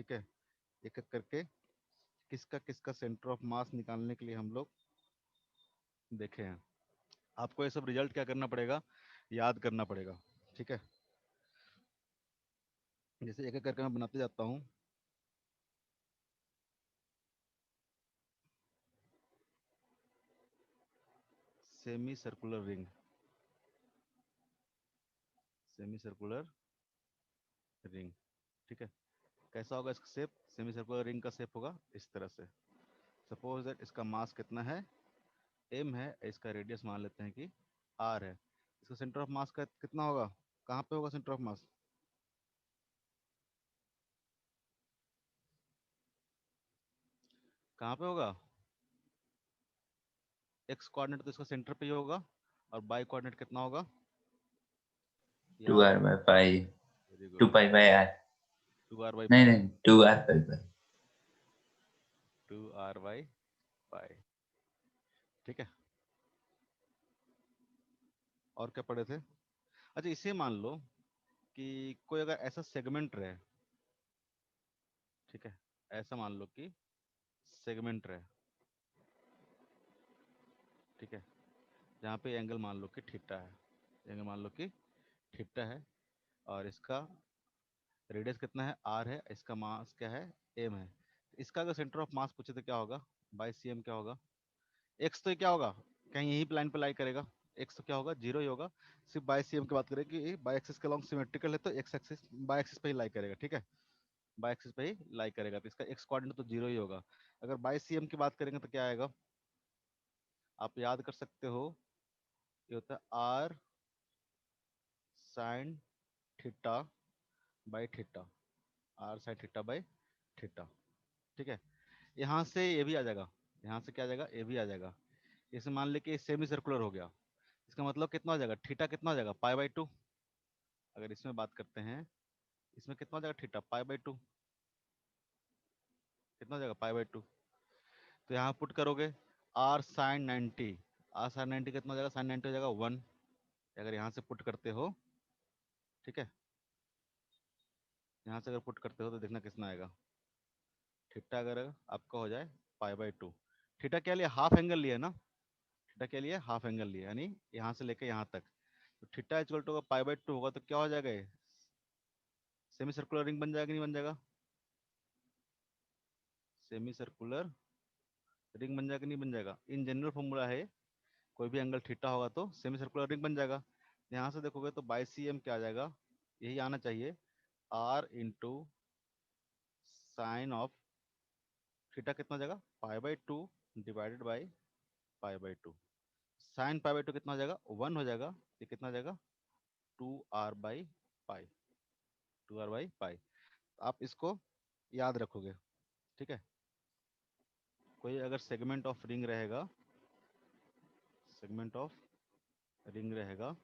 ठीक है, एक एक करके किसका किसका सेंटर ऑफ मास निकालने के लिए हम लोग देखे हैं। आपको ये सब रिजल्ट क्या करना पड़ेगा, याद करना पड़ेगा। ठीक है, जैसे एक एक करके मैं बनाते जाता हूँ। Semi circular ring, semi circular ring. ठीक है, कैसा होगा इसका शेप, सेमी सर्कुलर रिंग का शेप होगा इस तरह से। सपोज दैट इसका मास कितना है, m है, इसका रेडियस मान लेते हैं कि r है। इसका सेंटर ऑफ मास का कितना होगा, कहाँ पे होगा सेंटर ऑफ मास, कहाँ पे होगा, एक्स कोऑर्डिनेट तो इसका सेंटर पे ही होगा, और बाई कोऑर्डिनेट कितना होगा, टू याद आर है। By pi, very too good, pi by R. Two R by नहीं पाई, नहीं, two R by pi. Two R by pi. ठीक है, और क्या पढ़े थे। अच्छा, इसे मान लो कि कोई अगर ऐसा सेगमेंट रहे, ठीक है, ऐसा मान लो कि सेगमेंट रहे, ठीक है, जहाँ पे एंगल मान लो कि थीटा है, एंगल मान लो कि थीटा है, और इसका रेडियस कितना है, आर है, इसका मास क्या है, एम है। इसका अगर सेंटर ऑफ मास पूछे तो क्या होगा, बाई सी एम क्या होगा, एक्स तो क्या होगा, कहीं यही लाइन पे लाई करेगा, एक्स तो क्या होगा, जीरो ही होगा। सिर्फ बाई सी एम की बात करें कि बाई एक्सिस के लॉन्ग सिमेट्रिकल है तो एक्स एक्सिस बाई एक्सिस पे ही लाई करेगा। ठीक है, बाई एक्सिस पे ही लाई करेगा, तो इसका एक्स कोऑर्डिनेट तो जीरो ही होगा। अगर बाई सी एम की बात करेंगे तो क्या आएगा, आप याद कर सकते हो, ये होता है R sine theta by theta, R sine theta by theta. ठीक है, यहाँ से ये भी आ जाएगा, यहाँ से क्या आ जाएगा, ये भी आ जाएगा। इसे मान ले कि सेमी सर्कुलर हो गया, इसका मतलब कितना हो जाएगा, थीटा कितना हो जाएगा, पाई बाई टू। अगर इसमें बात करते हैं, इसमें कितना हो जाएगा, थीटा पाई बाई टू, कितना हो जाएगा, पाई बाई टू। तो यहाँ पुट करोगे आर साइन 90, आर साइन 90 कितना हो जाएगा, साइन 90 हो जाएगा 1। अगर यहाँ से पुट करते हो, ठीक है, यहाँ से अगर पुट करते हो तो देखना कितना आएगा, थीटा अगर आपका हो जाए पाई बाई टू, थीटा क्या लिया, हाफ एंगल लिया ना, थीटा क्या लिया, हाफ एंगल लिया, यानी यहाँ से लेके यहाँ तक। तो theta equal to pi by two होगा तो क्या हो जाएगा, ये सेमी सर्कुलर रिंग बन जाएगा, नहीं बन जाएगा, सेमी सर्कुलर रिंग बन जाएगा, नहीं बन जाएगा। इन जनरल फॉर्मूला है, कोई भी एंगल थीटा होगा तो सेमी सर्कुलर रिंग बन जाएगा। यहाँ से देखोगे तो बाई सी एम क्या आ जाएगा, यही आना चाहिए, R into sine of theta कितना हो जाएगा, pi by two divided by pi by two. Sine pi by two कितना हो जाएगा, 1 हो जाएगा, ये कितना हो जाएगा, two R by pi, two R by pi. आप इसको याद रखोगे। ठीक है, कोई अगर सेगमेंट ऑफ रिंग रहेगा, सेगमेंट ऑफ रिंग रहेगा,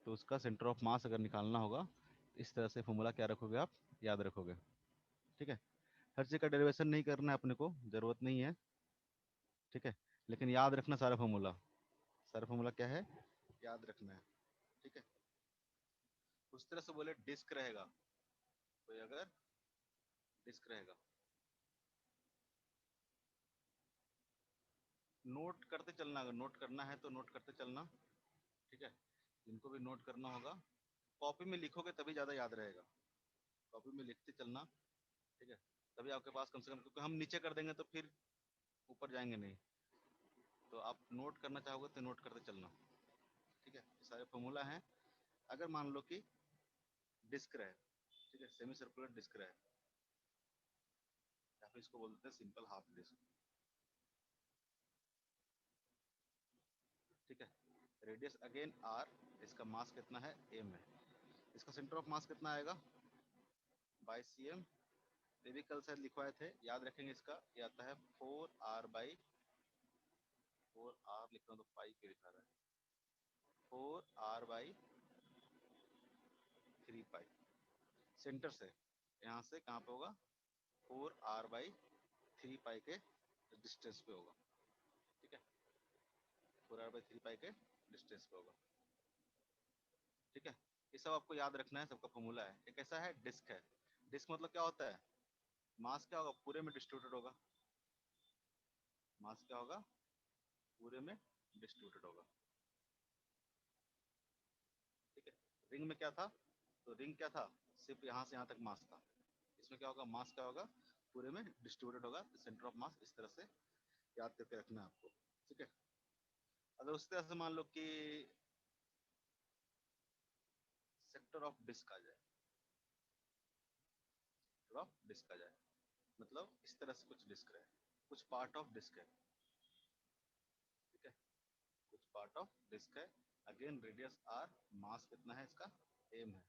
तो उसका सेंटर ऑफ मास अगर निकालना होगा, इस तरह से फॉर्मूला क्या रखोगे, आप याद रखोगे। ठीक है, हर चीज़ का डेरिवेशन नहीं करना है अपने को, ज़रूरत नहीं है। ठीक है, लेकिन याद रखना सारा फॉर्मूला, सारा फॉर्मूला क्या है, याद रखना है। ठीक है, उस तरह से बोले डिस्क रहेगा, कोई अगर डिस्क रहेगा, नोट करते चलना, अगर नोट करना है तो नोट करते चलना। ठीक है, जिनको भी नोट करना होगा कॉपी में लिखोगे तभी ज़्यादा याद रहेगा, कॉपी में लिखते चलना। ठीक है, तभी आपके पास कम से कम, क्योंकि हम नीचे कर देंगे तो फिर ऊपर जाएंगे नहीं, तो आप नोट करना चाहोगे तो नोट करते चलना। ठीक है, ये सारे फॉर्मूला हैं। अगर मान लो कि डिस्क रहे, ठीक है, सेमी सर्कुलर डिस्क रहे, या फिर इसको बोलते हैं सिंपल हाफ डिस्क। ठीक है, रेडियस अगेन आर, इसका मास कितना है, एम है, इसका सेंटर ऑफ मास कितना आएगा, बाई सी एम। ये भी कल शायद लिखवाए थे, याद रखेंगे इसका, ये आता है 4 लिखता हूँ तो पाई क्यों लिखा रहा है, 4 r/3 पाई। सेंटर से यहाँ से कहाँ पे होगा, 4 r/3 पाई के डिस्टेंस पे होगा। ठीक है, 4 r/3 पाई के डिस्टेंस पे होगा। ठीक है, ये सब आपको याद रखना है, सबका फॉर्मूला है। एक ऐसा है डिस्क है, डिस्क मतलब क्या होता है, मास क्या होगा, पूरे में डिस्ट्रीब्यूटेड होगा। मास क्या होगा, पूरे में डिस्ट्रीब्यूटेड होगा। ठीक है, रिंग में क्या था, तो रिंग क्या था, सिर्फ यहाँ से यहाँ तक मास था। इसमें क्या होगा, मास क्या होगा, पूरे में डिस्ट्रीब्यूटेड होगा। सेंटर ऑफ मास इस तरह से याद करके रखना है आपको। ठीक है, अगर उस तरह से मान लो कि सेक्टर ऑफ डिस्क आ जाए, सेक्टर ऑफ डिस्क आ जाए, मतलब इस तरह से कुछ डिस्क है, कुछ पार्ट ऑफ डिस्क है। ठीक है, कुछ पार्ट ऑफ डिस्क है। अगेन रेडियस आर, मास कितना है इसका, एम है।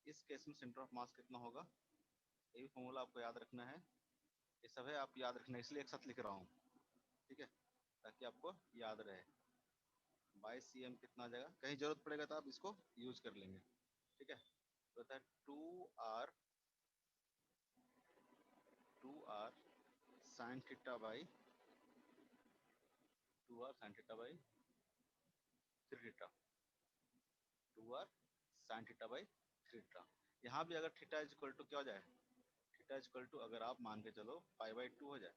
इस केस में सेंटर ऑफ मास कितना होगा, ये भी फॉर्मूला आपको याद रखना है। ये सब है आप याद रखना, इसलिए एक साथ लिख रहा हूँ। ठीक है, ताकि आपको याद रहे। बाई सी एम कितना आ जाएगा, कहीं जरूरत पड़ेगा तो आप इसको यूज कर लेंगे। ठीक है, तो होता है two R sine theta by, two R sine theta by three theta, two R sine theta by three theta. यहाँ भी अगर थीटा इज इक्वल टू क्या हो जाए, थीटा इज इक्वल टू अगर आप मान के चलो पाई बाई टू हो जाए,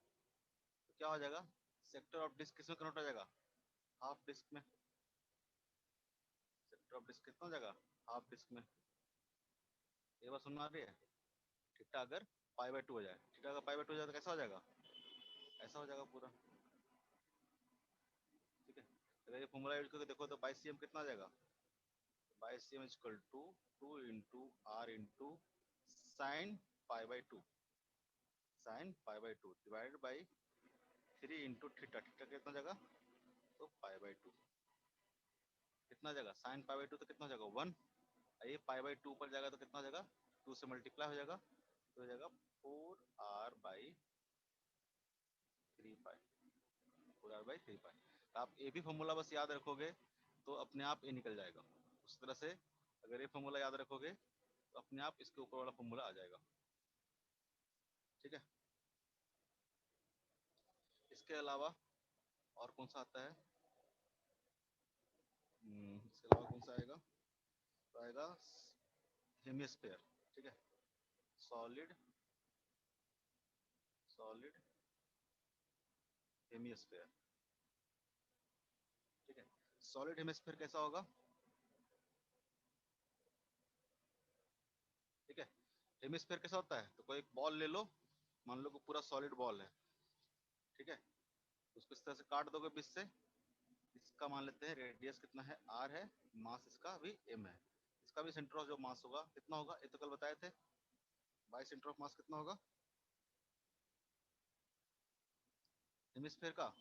तो क्या हो जाएगा, सेक्टर ऑफ डिस्क किसमें कन्वर्ट हो जाएगा, हाफ डिस्क में। सेक्टर ऑफ डिस्क कितना हो जाएगा, हाफ डिस्क में। ये बात सुनना आ रही है, थीटा अगर पाई बाई टू हो जाए, थीटा अगर पाई बाई टू हो जाए तो कैसा हो जाएगा, ऐसा हो जाएगा पूरा। ठीक है, अगर ये फॉर्मूला यूज करके देखो तो बाई सी एम कितना आ जाएगा, Y C M is equal to two into R into sine pi by two, sine pi by two divided by three into theta, theta कितना जाएगा, तो पाई बाई टू कितना जाएगा, साइन पाई बाई टू तो कितना हो जाएगा वन, ये पाई बाई टू पर जाएगा तो कितना हो जाएगा, टू से मल्टीप्लाई हो जाएगा, तो हो जाएगा four R by three pi, four R by three pi. तो आप ये भी फॉर्मूला बस याद रखोगे तो अपने आप ये निकल जाएगा। उस तरह से अगर ये फॉर्मूला याद रखोगे तो अपने आप इसके ऊपर वाला फॉर्मूला आ जाएगा। ठीक है, इसके अलावा और कौन सा आता है, इसके अलावा कौन सा आएगा, तो आएगा हेमिस्फेयर। ठीक है, सॉलिड, सॉलिड हेमिस्फेयर। ठीक है, सॉलिड हेमिस्फेयर कैसा होगा, ठीक है, हेमिस्फेयर कैसा होता है, तो कोई एक बॉल ले लो, मान लो कि पूरा सॉलिड बॉल है। ठीक है, उसको इस तरह से काट दोगे बीच से, इसका मान लेते हैं रेडियस कितना है, आर है, मास इसका भी एम है। इसका भी सेंटर ऑफ जो मास होगा कितना होगा, ये तो कल बताए थे, बाई सेंटर ऑफ मास कितना होगा हेमिस्फेयर का,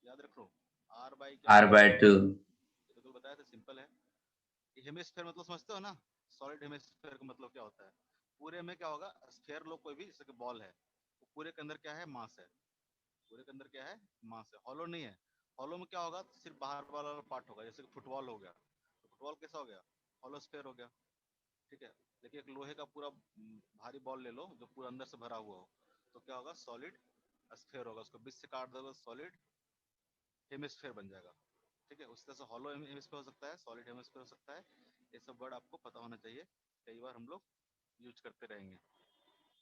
याद रख लो, आर बाई क्या आर होगा, बाय टू। ये तो कल बताया था, सिंपल है। हेमिस्फेयर मतलब समझते हो ना, सॉलिड हेमिस्फेयर का मतलब क्या होता है, पूरे में क्या होगा, स्फेयर लो कोई भी, जैसे कि बॉल है, तो पूरे के अंदर क्या है, मास है, पूरे के अंदर क्या है, मास है, हॉलो नहीं है। हॉलो में क्या होगा, सिर्फ बाहर वाला पार्ट होगा, जैसे कि फुटबॉल हो गया, तो फुटबॉल कैसा हो गया, हॉलो स्फेयर हो गया। ठीक है, लेकिन एक लोहे का पूरा भारी बॉल ले लो जो पूरा अंदर से भरा हुआ हो, तो क्या होगा, सॉलिड स्फेयर होगा, उसको बीच से काट दोगे सॉलिड हेमिस्फेयर बन जाएगा। ठीक है, उस तरह से हॉलो हेमिस्फेयर हो सकता है, सॉलिड हेमिस्फेयर हो सकता है। ये सब वर्ड आपको पता होना चाहिए, कई बार हम लोग यूज करते रहेंगे।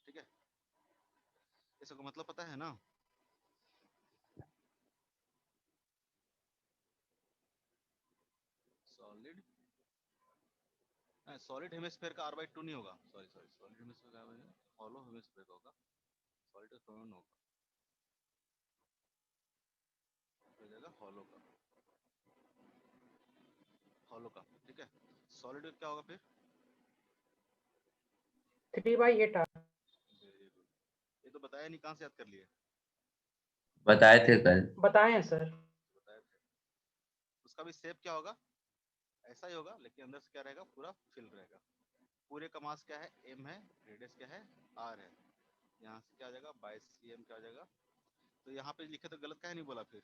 ठीक है, इसका मतलब पता है ना, सॉलिड, सॉलिड हेमिस्फेयर का आर बाई टू नहीं होगा, सॉरी सॉरी, सॉलिड हेमिस्फेयर का हॉलो हेमिस्फेयर का होगा, सॉलिड का कौन होगा, हो जाएगा हॉलो का, हॉलो का। ठीक है, सॉलिड क्या होगा फिर, three by eight R. Very good, ये तो बताया नहीं, कहाँ से याद कर लिए, बताए थे कल। बताए हैं सर। बताया थे। उसका भी शेप क्या होगा, ऐसा ही होगा, लेकिन अंदर से क्या रहेगा, पूरा फिल रहेगा। पूरे का मास क्या है, एम है, रेडियस क्या है, आर है। यहाँ से क्या आ जाएगा, बाई सी एम क्या आ जाएगा, तो यहाँ पे लिखे तो गलत क्या नहीं बोला फिर,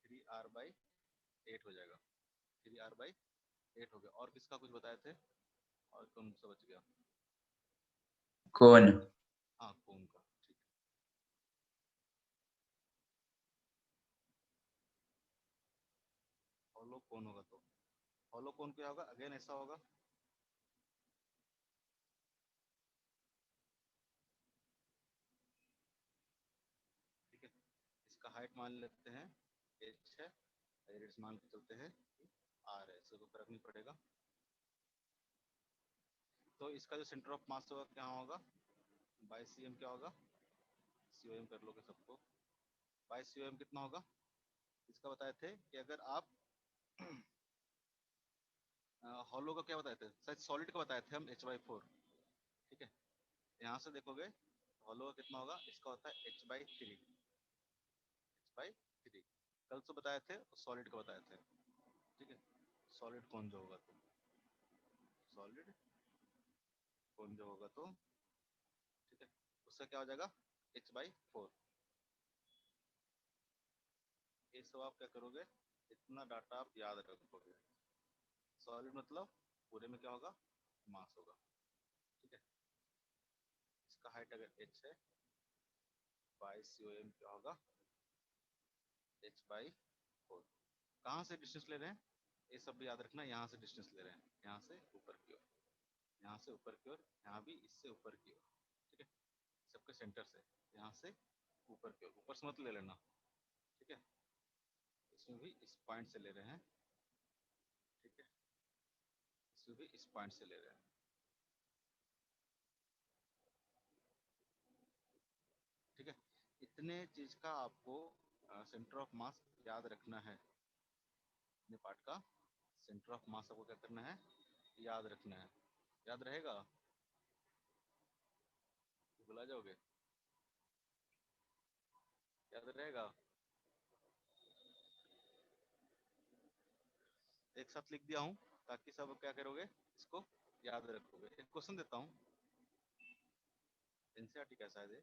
थ्री आर बाई एट हो जाएगा, थ्री आर बाई एट हो गया। और किसका कुछ बताए थे, और कौन सा बच गया, कौन। हाँ कोन का। ठीक है, हॉलो कोन होगा, तो हॉलो कोन क्या होगा, अगेन ऐसा होगा, हाइट मान लेते हैं h है, रेडियस मान के चलते हैं r है, इससे कोई फर्क नहीं पड़ेगा। तो इसका जो सेंटर ऑफ मास होगा क्या होगा, बाई सी एम क्या होगा, सी ओ एम कर लोगे सबको, बाई सी ओ एम कितना होगा, इसका बताए थे कि अगर आप हॉलो का क्या बताए थे, शायद सॉलिड का बताए थे हम h/4, ठीक है। यहाँ से देखोगे हॉलो का कितना होगा, इसका होता है h/3, h/3 कल से बताए थे, सॉलिड का बताए थे, ठीक है। सॉलिड कौन जो होगा तो, सॉलिड कौन जो होगा तो, ठीक है, उसका क्या हो जाएगा h/4। ये सब आप क्या करोगे, इतना डाटा आप याद रखोगे। सॉलिड मतलब पूरे में क्या होगा, मास होगा, ठीक है। इसका हाइट अगर h है, बाई सी ओ एम क्या होगा h/4। कहाँ से डिस्टेंस ले रहे हैं, ये सब भी याद रखना, यहाँ से डिस्टेंस ले रहे हैं, यहाँ से ऊपर की ओर, यहाँ से ऊपर की ओर, यहाँ भी इससे ऊपर की ओर, ठीक है। सबके सेंटर से यहाँ से ऊपर की ओर, ऊपर से मत ले लेना, ठीक है। इसमें भी इस पॉइंट से ले रहे हैं, ठीक है, इसमें भी इस पॉइंट से ले रहे हैं, ठीक है। इतने चीज का आपको सेंटर ऑफ मास याद रखना है, इतने पार्ट का सेंटर ऑफ मास आपको क्या करना है, याद रखना है। याद रहेगा, भुला जाओगे, याद रहेगा, एक साथ लिख दिया हूँ ताकि सब क्या करोगे, इसको याद रखोगे। एक क्वेश्चन देता हूँ, एनसीईआरटी का शायद है,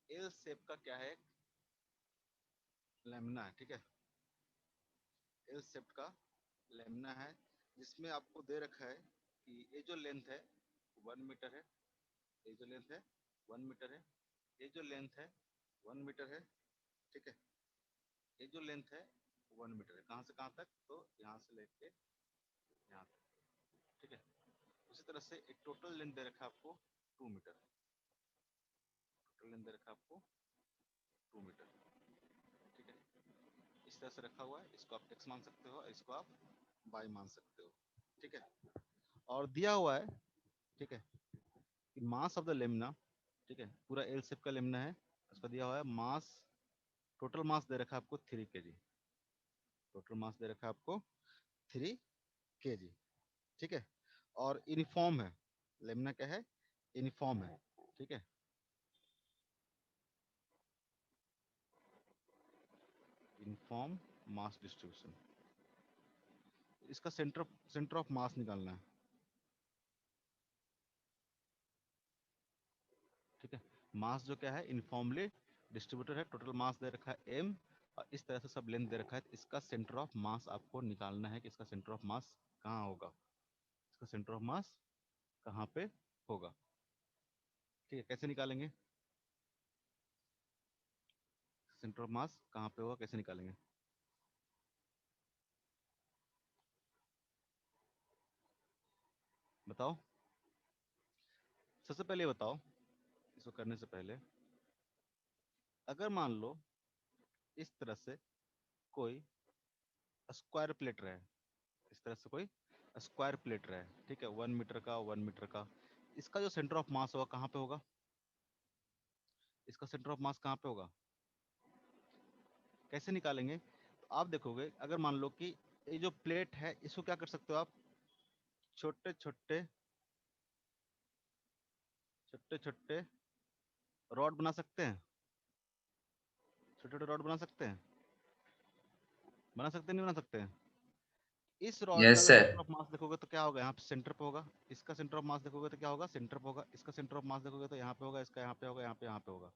एल शेप का क्या है, लेमिना है, ठीक है। एल शेप का लेमिना है, जिसमें आपको दे रखा है कि ये जो लेंथ है 1 मीटर है, ये जो लेंथ है 1 मीटर है, ये जो लेंथ है 1 मीटर है, ठीक है। ये जो लेंथ है 1 मीटर है, कहाँ से कहाँ तक, तो यहाँ से लेके यहाँ तक, ठीक है। उसी तरह से एक टोटल लेंथ दे रखा है आपको 2 मीटर, टोटल लेंथ दे रखा है आपको 2 मीटर, ठीक है। इस तरह से रखा हुआ है, इसको आप x मान सकते हो, इसको आप y मान सकते हो, ठीक है। और दिया हुआ है, ठीक है, कि मास ऑफ द लेमिना, ठीक है, पूरा एल शेप का लेमिना है, उसका दिया हुआ है मास, टोटल मास दे रखा है आपको 3 kg, टोटल मास दे रखा है आपको 3 kg, ठीक है। और यूनिफॉर्म है, लेमिना क्या है, यूनिफॉर्म है, ठीक है। यूनिफॉर्म मास डिस्ट्रीब्यूशन, इसका सेंटर ऑफ मास निकालना है, ठीक है। मास जो क्या है, यूनिफॉर्मली डिस्ट्रीब्यूटेड है, टोटल मास दे रखा है m, और इस तरह से सब लेंथ दे रखा है, इसका सेंटर ऑफ मास आपको निकालना है कि इसका सेंटर ऑफ मास कहाँ होगा, इसका सेंटर ऑफ मास कहाँ पे होगा, ठीक है। कैसे निकालेंगे, सेंटर ऑफ मास कहाँ पे होगा, कैसे निकालेंगे, बताओ। सबसे पहले बताओ, इसको करने से पहले, अगर मान लो इस तरह से कोई स्क्वायर प्लेट रहे, इस तरह से कोई स्क्वायर प्लेट रहे, ठीक है, 1 मीटर का, 1 मीटर का, इसका जो सेंटर ऑफ मास होगा कहाँ पे होगा, इसका सेंटर ऑफ मास कहाँ पे होगा, कैसे निकालेंगे, तो आप देखोगे, अगर मान लो कि ये जो प्लेट है, इसको क्या कर सकते हो आप, छोटे छोटे छोटे छोटे रॉड बना सकते हैं, छोटे छोटे रॉड बना सकते हैं, नहीं बना सकते हैं। इस रॉड का यस अगर सर। सेंटर ऑफ मास देखोगे तो क्या होगा, यहाँ पे सेंटर पे होगा, इसका सेंटर ऑफ मास देखोगे तो क्या होगा, सेंटर पे होगा, इसका सेंटर ऑफ मास देखोगे तो यहाँ पे होगा, इसका यहाँ पे होगा, यहाँ पे होगा।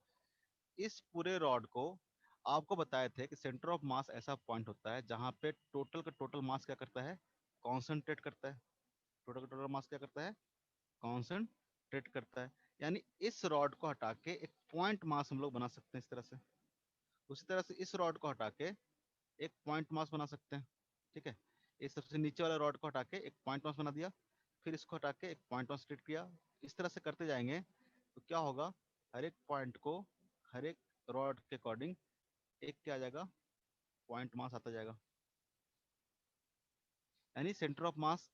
इस पूरे रॉड को आपको बताए थे कि सेंटर ऑफ मास ऐसा पॉइंट होता है जहां पे टोटल का टोटल मास क्या करता है, कॉन्सेंट्रेट करता है, टोटल का टोटल मास क्या करता है, कॉन्सेंट्रेट करता है। यानी इस रॉड को हटा के एक पॉइंट मास हम लोग बना सकते हैं इस तरह से, उसी तरह से इस रॉड को हटा के एक पॉइंट मास बना सकते हैं, ठीक है। इस सबसे नीचे वाले रॉड को हटा के एक पॉइंट मास बना दिया, फिर इसको हटा के एक पॉइंट मास क्रिएट किया, इस तरह से करते जाएंगे तो क्या होगा, हर एक पॉइंट को, हर एक रॉड के अकॉर्डिंग एक क्या आ जाएगा, पॉइंट मास आता जाएगा। यानी centre of mass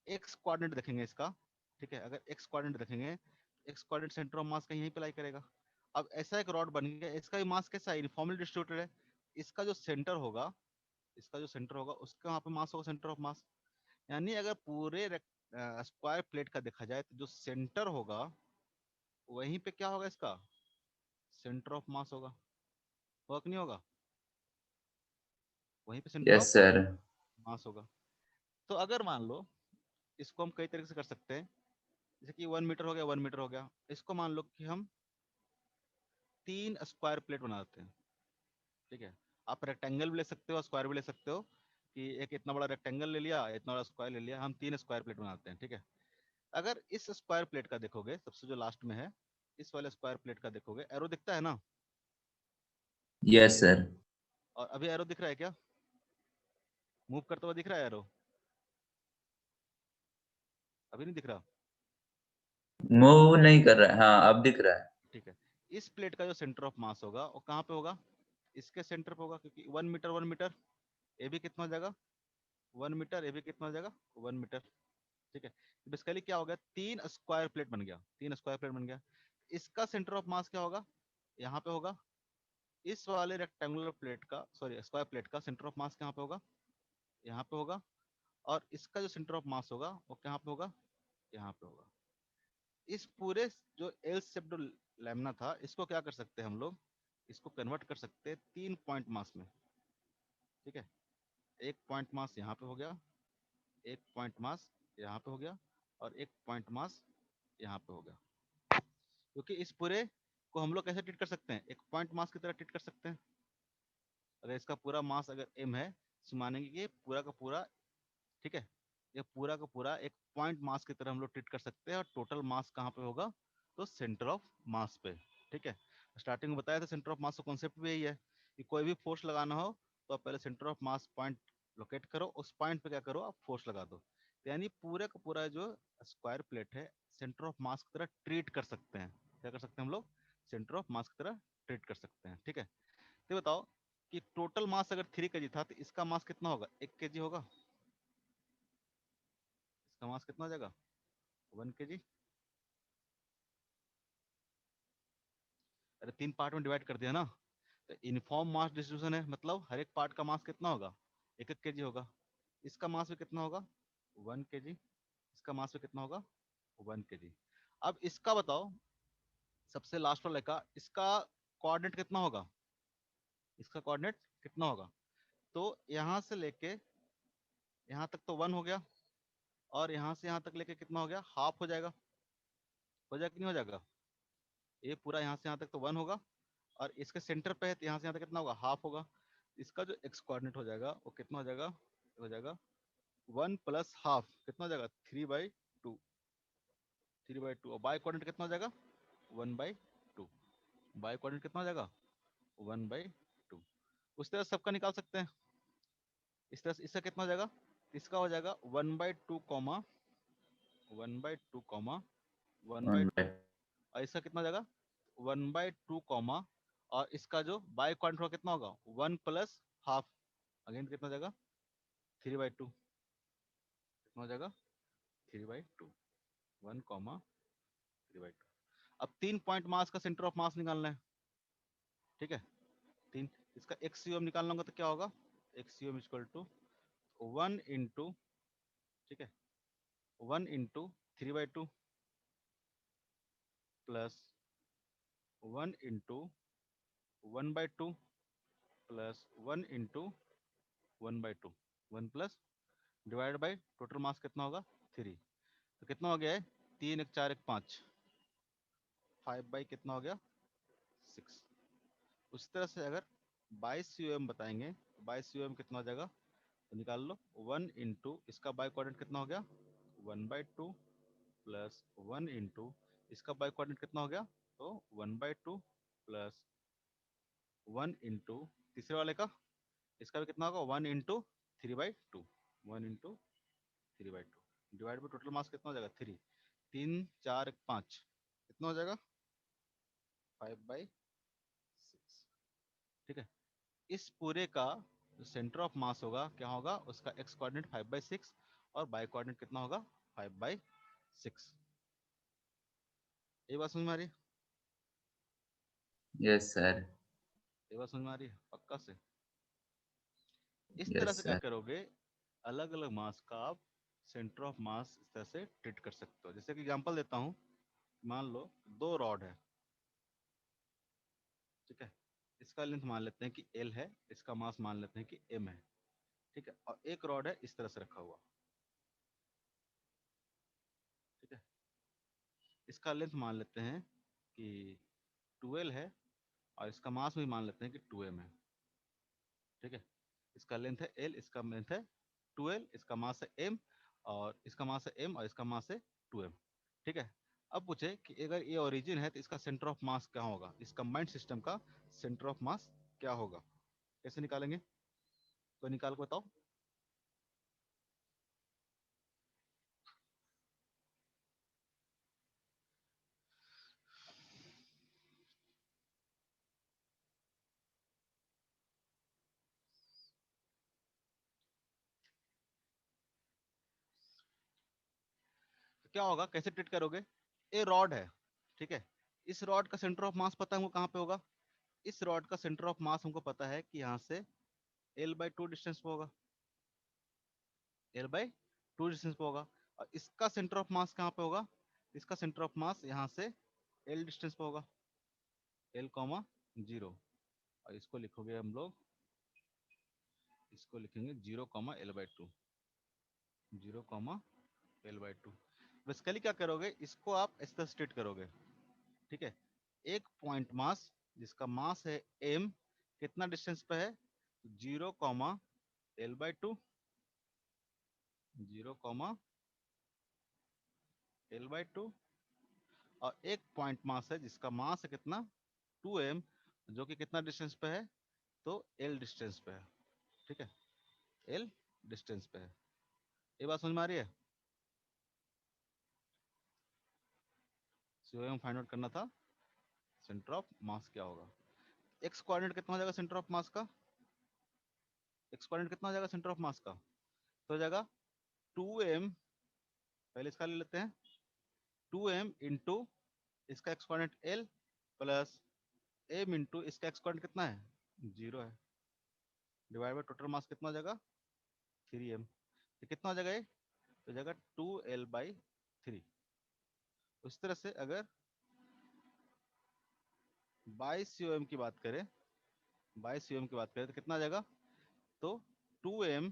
x coordinate देखेंगे इसका, ठीक है, अगर एक्स कोऑर्डिनेट देखेंगे, एक्स कोऑर्डिनेट सेंटर ऑफ मास का यहीं पे लाई करेगा। अब ऐसा एक रॉड बन गया, इसका भी मास कैसा है, यूनिफॉर्मली डिस्ट्रीब्यूटेड है। इसका जो सेंटर होगा, इसका जो सेंटर होगा उसका वहाँ पे मास होगा, सेंटर ऑफ मास। यानी अगर पूरे स्क्वायर प्लेट का देखा जाए तो जो सेंटर होगा वहीं पे क्या होगा, इसका सेंटर ऑफ मास होगा कि नहीं होगा, वहीं पे सेंटर ऑफ यस सर। मास होगा। तो अगर मान लो, इसको हम कई तरीके से कर सकते हैं, जैसे कि 1 मीटर हो गया, 1 मीटर हो गया, इसको मान लो कि हम 3 स्क्वायर प्लेट बना देते हैं, ठीक है। आप रेक्टेंगल भी ले सकते हो, स्क्वायर भी ले सकते हो, कि एक इतना बड़ा रेक्टेंगल ले लिया, इतना बड़ा स्क्वायर ले लिया, हम 3 स्क्वायर प्लेट बनाते हैं, ठीक है। अगर इस स्क्वायर प्लेट का देखोगे, सबसे जो लास्ट में है, इस वाले स्क्वायर प्लेट का देखोगे, एरो दिखता है ना, यस सर। और अभी एरो दिख रहा है क्या, मूव करता हुआ दिख रहा है एरो, अभी नहीं दिख रहा, मूव नहीं कर रहा है, हाँ अब दिख रहा है। ठीक है। इस प्लेट का जो सेंटर ऑफ मास होगा वो कहाँ पे होगा, इसके सेंटर पे होगा, क्योंकि 1 मीटर 1 मीटर, ये भी कितना हो जाएगा 1 मीटर, ये भी कितना हो जाएगा 1 मीटर, ठीक है। बेसिकली क्या हो गया, 3 स्क्वायर प्लेट बन गया, 3 स्क्वायर प्लेट बन गया। इसका सेंटर ऑफ मास क्या होगा, यहाँ पे होगा। इस वाले रेक्टेंगुलर प्लेट का, सॉरी स्क्वायर प्लेट का सेंटर ऑफ मास कहाँ पे होगा, यहाँ पे होगा। और इसका जो सेंटर ऑफ मास होगा वो कहाँ पे होगा, यहाँ पे होगा। इस पूरे जो एल शेप्ड लैमिना था, इसको क्या कर सकते हैं हम लोग, इसको कन्वर्ट कर सकते हैं 3 पॉइंट मास में, ठीक है। एक पॉइंट मास यहाँ पे हो गया, एक पॉइंट मास यहाँ पे हो गया, और एक पॉइंट मास यहाँ पे हो गया। क्योंकि इस पूरे को हम लोग कैसे ट्रीट कर सकते हैं, एक पॉइंट मास की तरह ट्रीट कर सकते हैं। अगर इसका पूरा मास अगर m है, तो मानेंगे कि ये पूरा का पूरा, ठीक है, ये पूरा का पूरा एक पॉइंट मास की तरह हम लोग ट्रीट कर सकते हैं। और टोटल मास कहाँ पे होगा, तो सेंटर ऑफ मास पे, ठीक है। स्टार्टिंग में बताया था सेंटर ऑफ मास का कॉन्सेप्ट भी यही है, कि कोई भी फोर्स लगाना हो तो आप पहले centre of mass point locate करो, उस पॉइंट पे क्या करो, आप फोर्स लगा दो। तो यानी पूरे का पूरा जो स्क्वायर प्लेट है, सेंटर ऑफ मास की तरह ट्रीट कर सकते हैं। क्या कर सकते हैं हम लोग, सेंटर ऑफ मास की तरह ट्रीट कर सकते हैं, ठीक है। तो बताओ कि टोटल मास अगर 3 kg था, तो इसका मास कितना होगा, 1 kg होगा। इसका मास कितना हो जाएगा, 1 kg। अरे 3 पार्ट में डिवाइड कर दिया ना, तो यूनिफॉर्म मास डिस्ट्रीब्यूशन है, मतलब हर एक पार्ट का मास कितना होगा, 1 1 kg होगा। इसका मास भी कितना होगा, 1 kg। इसका मास भी कितना होगा, 1 kg। अब इसका बताओ, सबसे लास्ट वाले का, इसका कोऑर्डिनेट कितना होगा, इसका कोऑर्डिनेट कितना होगा। तो यहाँ से लेके यहाँ तक तो 1 हो गया, और यहाँ से यहाँ तक लेके कितना हो गया, हाफ हो जाएगा, हो जाएगा कि नहीं हो जाएगा। ये पूरा यहाँ से यहाँ तक तो 1 होगा, और इसके सेंटर पे है तो यहाँ से यहाँ तक कितना होगा, हाफ होगा। इसका जो एक्स कोऑर्डिनेट हो जाएगा वो कितना हो जाएगा 1 + ½ कितना हो जाएगा, 3/2, 3/2। और बाय कोऑर्डिनेट कितना हो जाएगा, 1/2। बाय कोऑर्डिनेट कितना हो जाएगा, 1/2। उस तरह से सबका निकाल सकते हैं। इस तरह से इसका कितना हो जाएगा, इसका हो जाएगा 1/2 कॉमा 1/2 कॉमा 1/2। और इसका कितना हो जाएगा 1/2 कॉमा, और इसका जो बाय क्वाड्रेंट कितना होगा 1 + ½ अगेन कितना हो जाएगा 3/2, कितना हो जाएगा 3/2, 1, 3/2। अब 3 पॉइंट मास का सेंटर ऑफ मास निकालना है, ठीक है। तीन, इसका एक्स निकालना होगा तो क्या होगा, एक्स = 1 × ठीक है 1 × 3/2 plus 1 × 1/2 plus 1 × 1/2, 1 plus divide by total mass कितना होगा 3। तो कितना हो गया है 3 1 4 1 5, 5 बाई कितना हो गया 6। उस तरह से अगर 22 बताएंगे तो 22 कितना हो जाएगा, तो निकाल लो 1 × इसका बाय कोऑर्डिनेट कितना हो गया 1/2 प्लस 1 × इसका बाय कोऑर्डिनेट कितना हो गया, तो 1/2 प्लस 1 × तीसरे वाले का, इसका भी कितना होगा 1 × 3/2, 1 × 3/2 डिवाइड बाई टोटल मास कितना हो जाएगा 3, 3 4 1 5 कितना हो जाएगा 5/6। ठीक है, इस पूरे का जो सेंटर ऑफ मास होगा क्या होगा, उसका एक्स कोऑर्डिनेट 5/6 और बाई कोऑर्डिनेट कितना होगा 5/6। ये बात समझ में आ रही है? Yes sir. ये बात समझ में आ रही है पक्का से? इस तरह यस से क्या सर। करोगे, अलग अलग मास का आप सेंटर ऑफ मास इस तरह से ट्रीट कर सकते हो। जैसे कि एग्जांपल देता हूँ, मान लो दो रॉड है, ठीक है, इसका लेंथ मान लेते हैं कि L है, इसका मास मान लेते हैं कि M है, ठीक है, और एक रॉड है इस तरह से रखा हुआ, ठीक है, इसका लेंथ मान लेते हैं कि 12 है और इसका मास भी मान लेते हैं कि 2m है, ठीक है, इसका लेंथ है L, इसका लेंथ है 12, इसका मास है M, और इसका मास है M और इसका मास है 2m, ठीक है। अब पूछे कि अगर ये ओरिजिन है तो इसका सेंटर ऑफ मास क्या होगा, इस कंबाइंड सिस्टम का सेंटर ऑफ मास क्या होगा, कैसे निकालेंगे, तो निकाल के बताओ। तो क्या होगा, कैसे ट्रीट करोगे, ये रॉड है, ठीक है, इस रॉड का सेंटर ऑफ मास पता है हमको कहाँ पे होगा, इस रॉड का सेंटर ऑफ मास हमको पता है कि यहाँ से L/2 डिस्टेंस पे होगा, L/2 डिस्टेंस पे होगा, और इसका सेंटर ऑफ मास कहाँ पे होगा, इसका सेंटर ऑफ मास यहाँ से L डिस्टेंस पे होगा, L, 0, और इसको लिखोगे हम लोग, इसको लिखेंगे 0, L/2, 0, L/2। बेसिकली क्या करोगे, इसको आप इस तरह स्ट्रेट करोगे, ठीक है, एक पॉइंट मास जिसका मास है M कितना डिस्टेंस पे है, 0, L/2, 0, L/2, और एक पॉइंट मास है जिसका मास है कितना 2m, जो कि कितना डिस्टेंस पे है, तो L डिस्टेंस पे है, ठीक है, L डिस्टेंस पे है। ये बात समझ में आ रही है? सीओएम फाइंड आउट करना था, सेंटर ऑफ मास क्या होगा, एक्स कोऑर्डिनेट कितना हो जाएगा सेंटर ऑफ मास का, एक्स कोऑर्डिनेट कितना हो जाएगा सेंटर ऑफ मास का, तो हो जाएगा 2m, पहले इसका ले लेते हैं, 2m इंटू इसका x coordinate L plus m into इसका एक्स कोऑर्डिनेट कितना है 0 है, डिवाइड बाय टोटल मास कितना हो जाएगा 3m, तो कितना हो जाएगा ये, तो हो जाएगा 2L/3। उस तरह से अगर बाई सीओएम की बात करें, बाई सीओएम की बात करें तो कितना आ जाएगा, तो 2m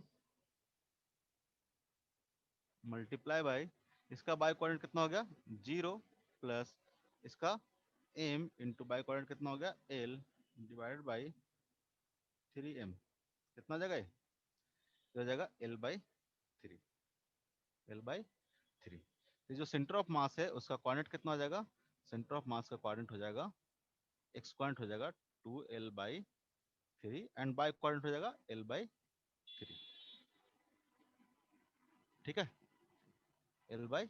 मल्टीप्लाई बाई इसका बाई कोऑर्डिनेट कितना हो गया 0 प्लस इसका m इंटू बाई कोऑर्डिनेट कितना हो गया L डिवाइडेड बाई 3m, कितना आ जाएगा ये, तो हो जाएगा L/3, L/3। तो जो सेंटर ऑफ मास है उसका कोऑर्डिनेट कितना हो जाएगा, सेंटर ऑफ मास का कोऑर्डिनेट हो जाएगा, एक्स कोऑर्डिनेट हो जाएगा 2L/3 एंड बाई कोऑर्डिनेट हो जाएगा L/3, ठीक है, L/3।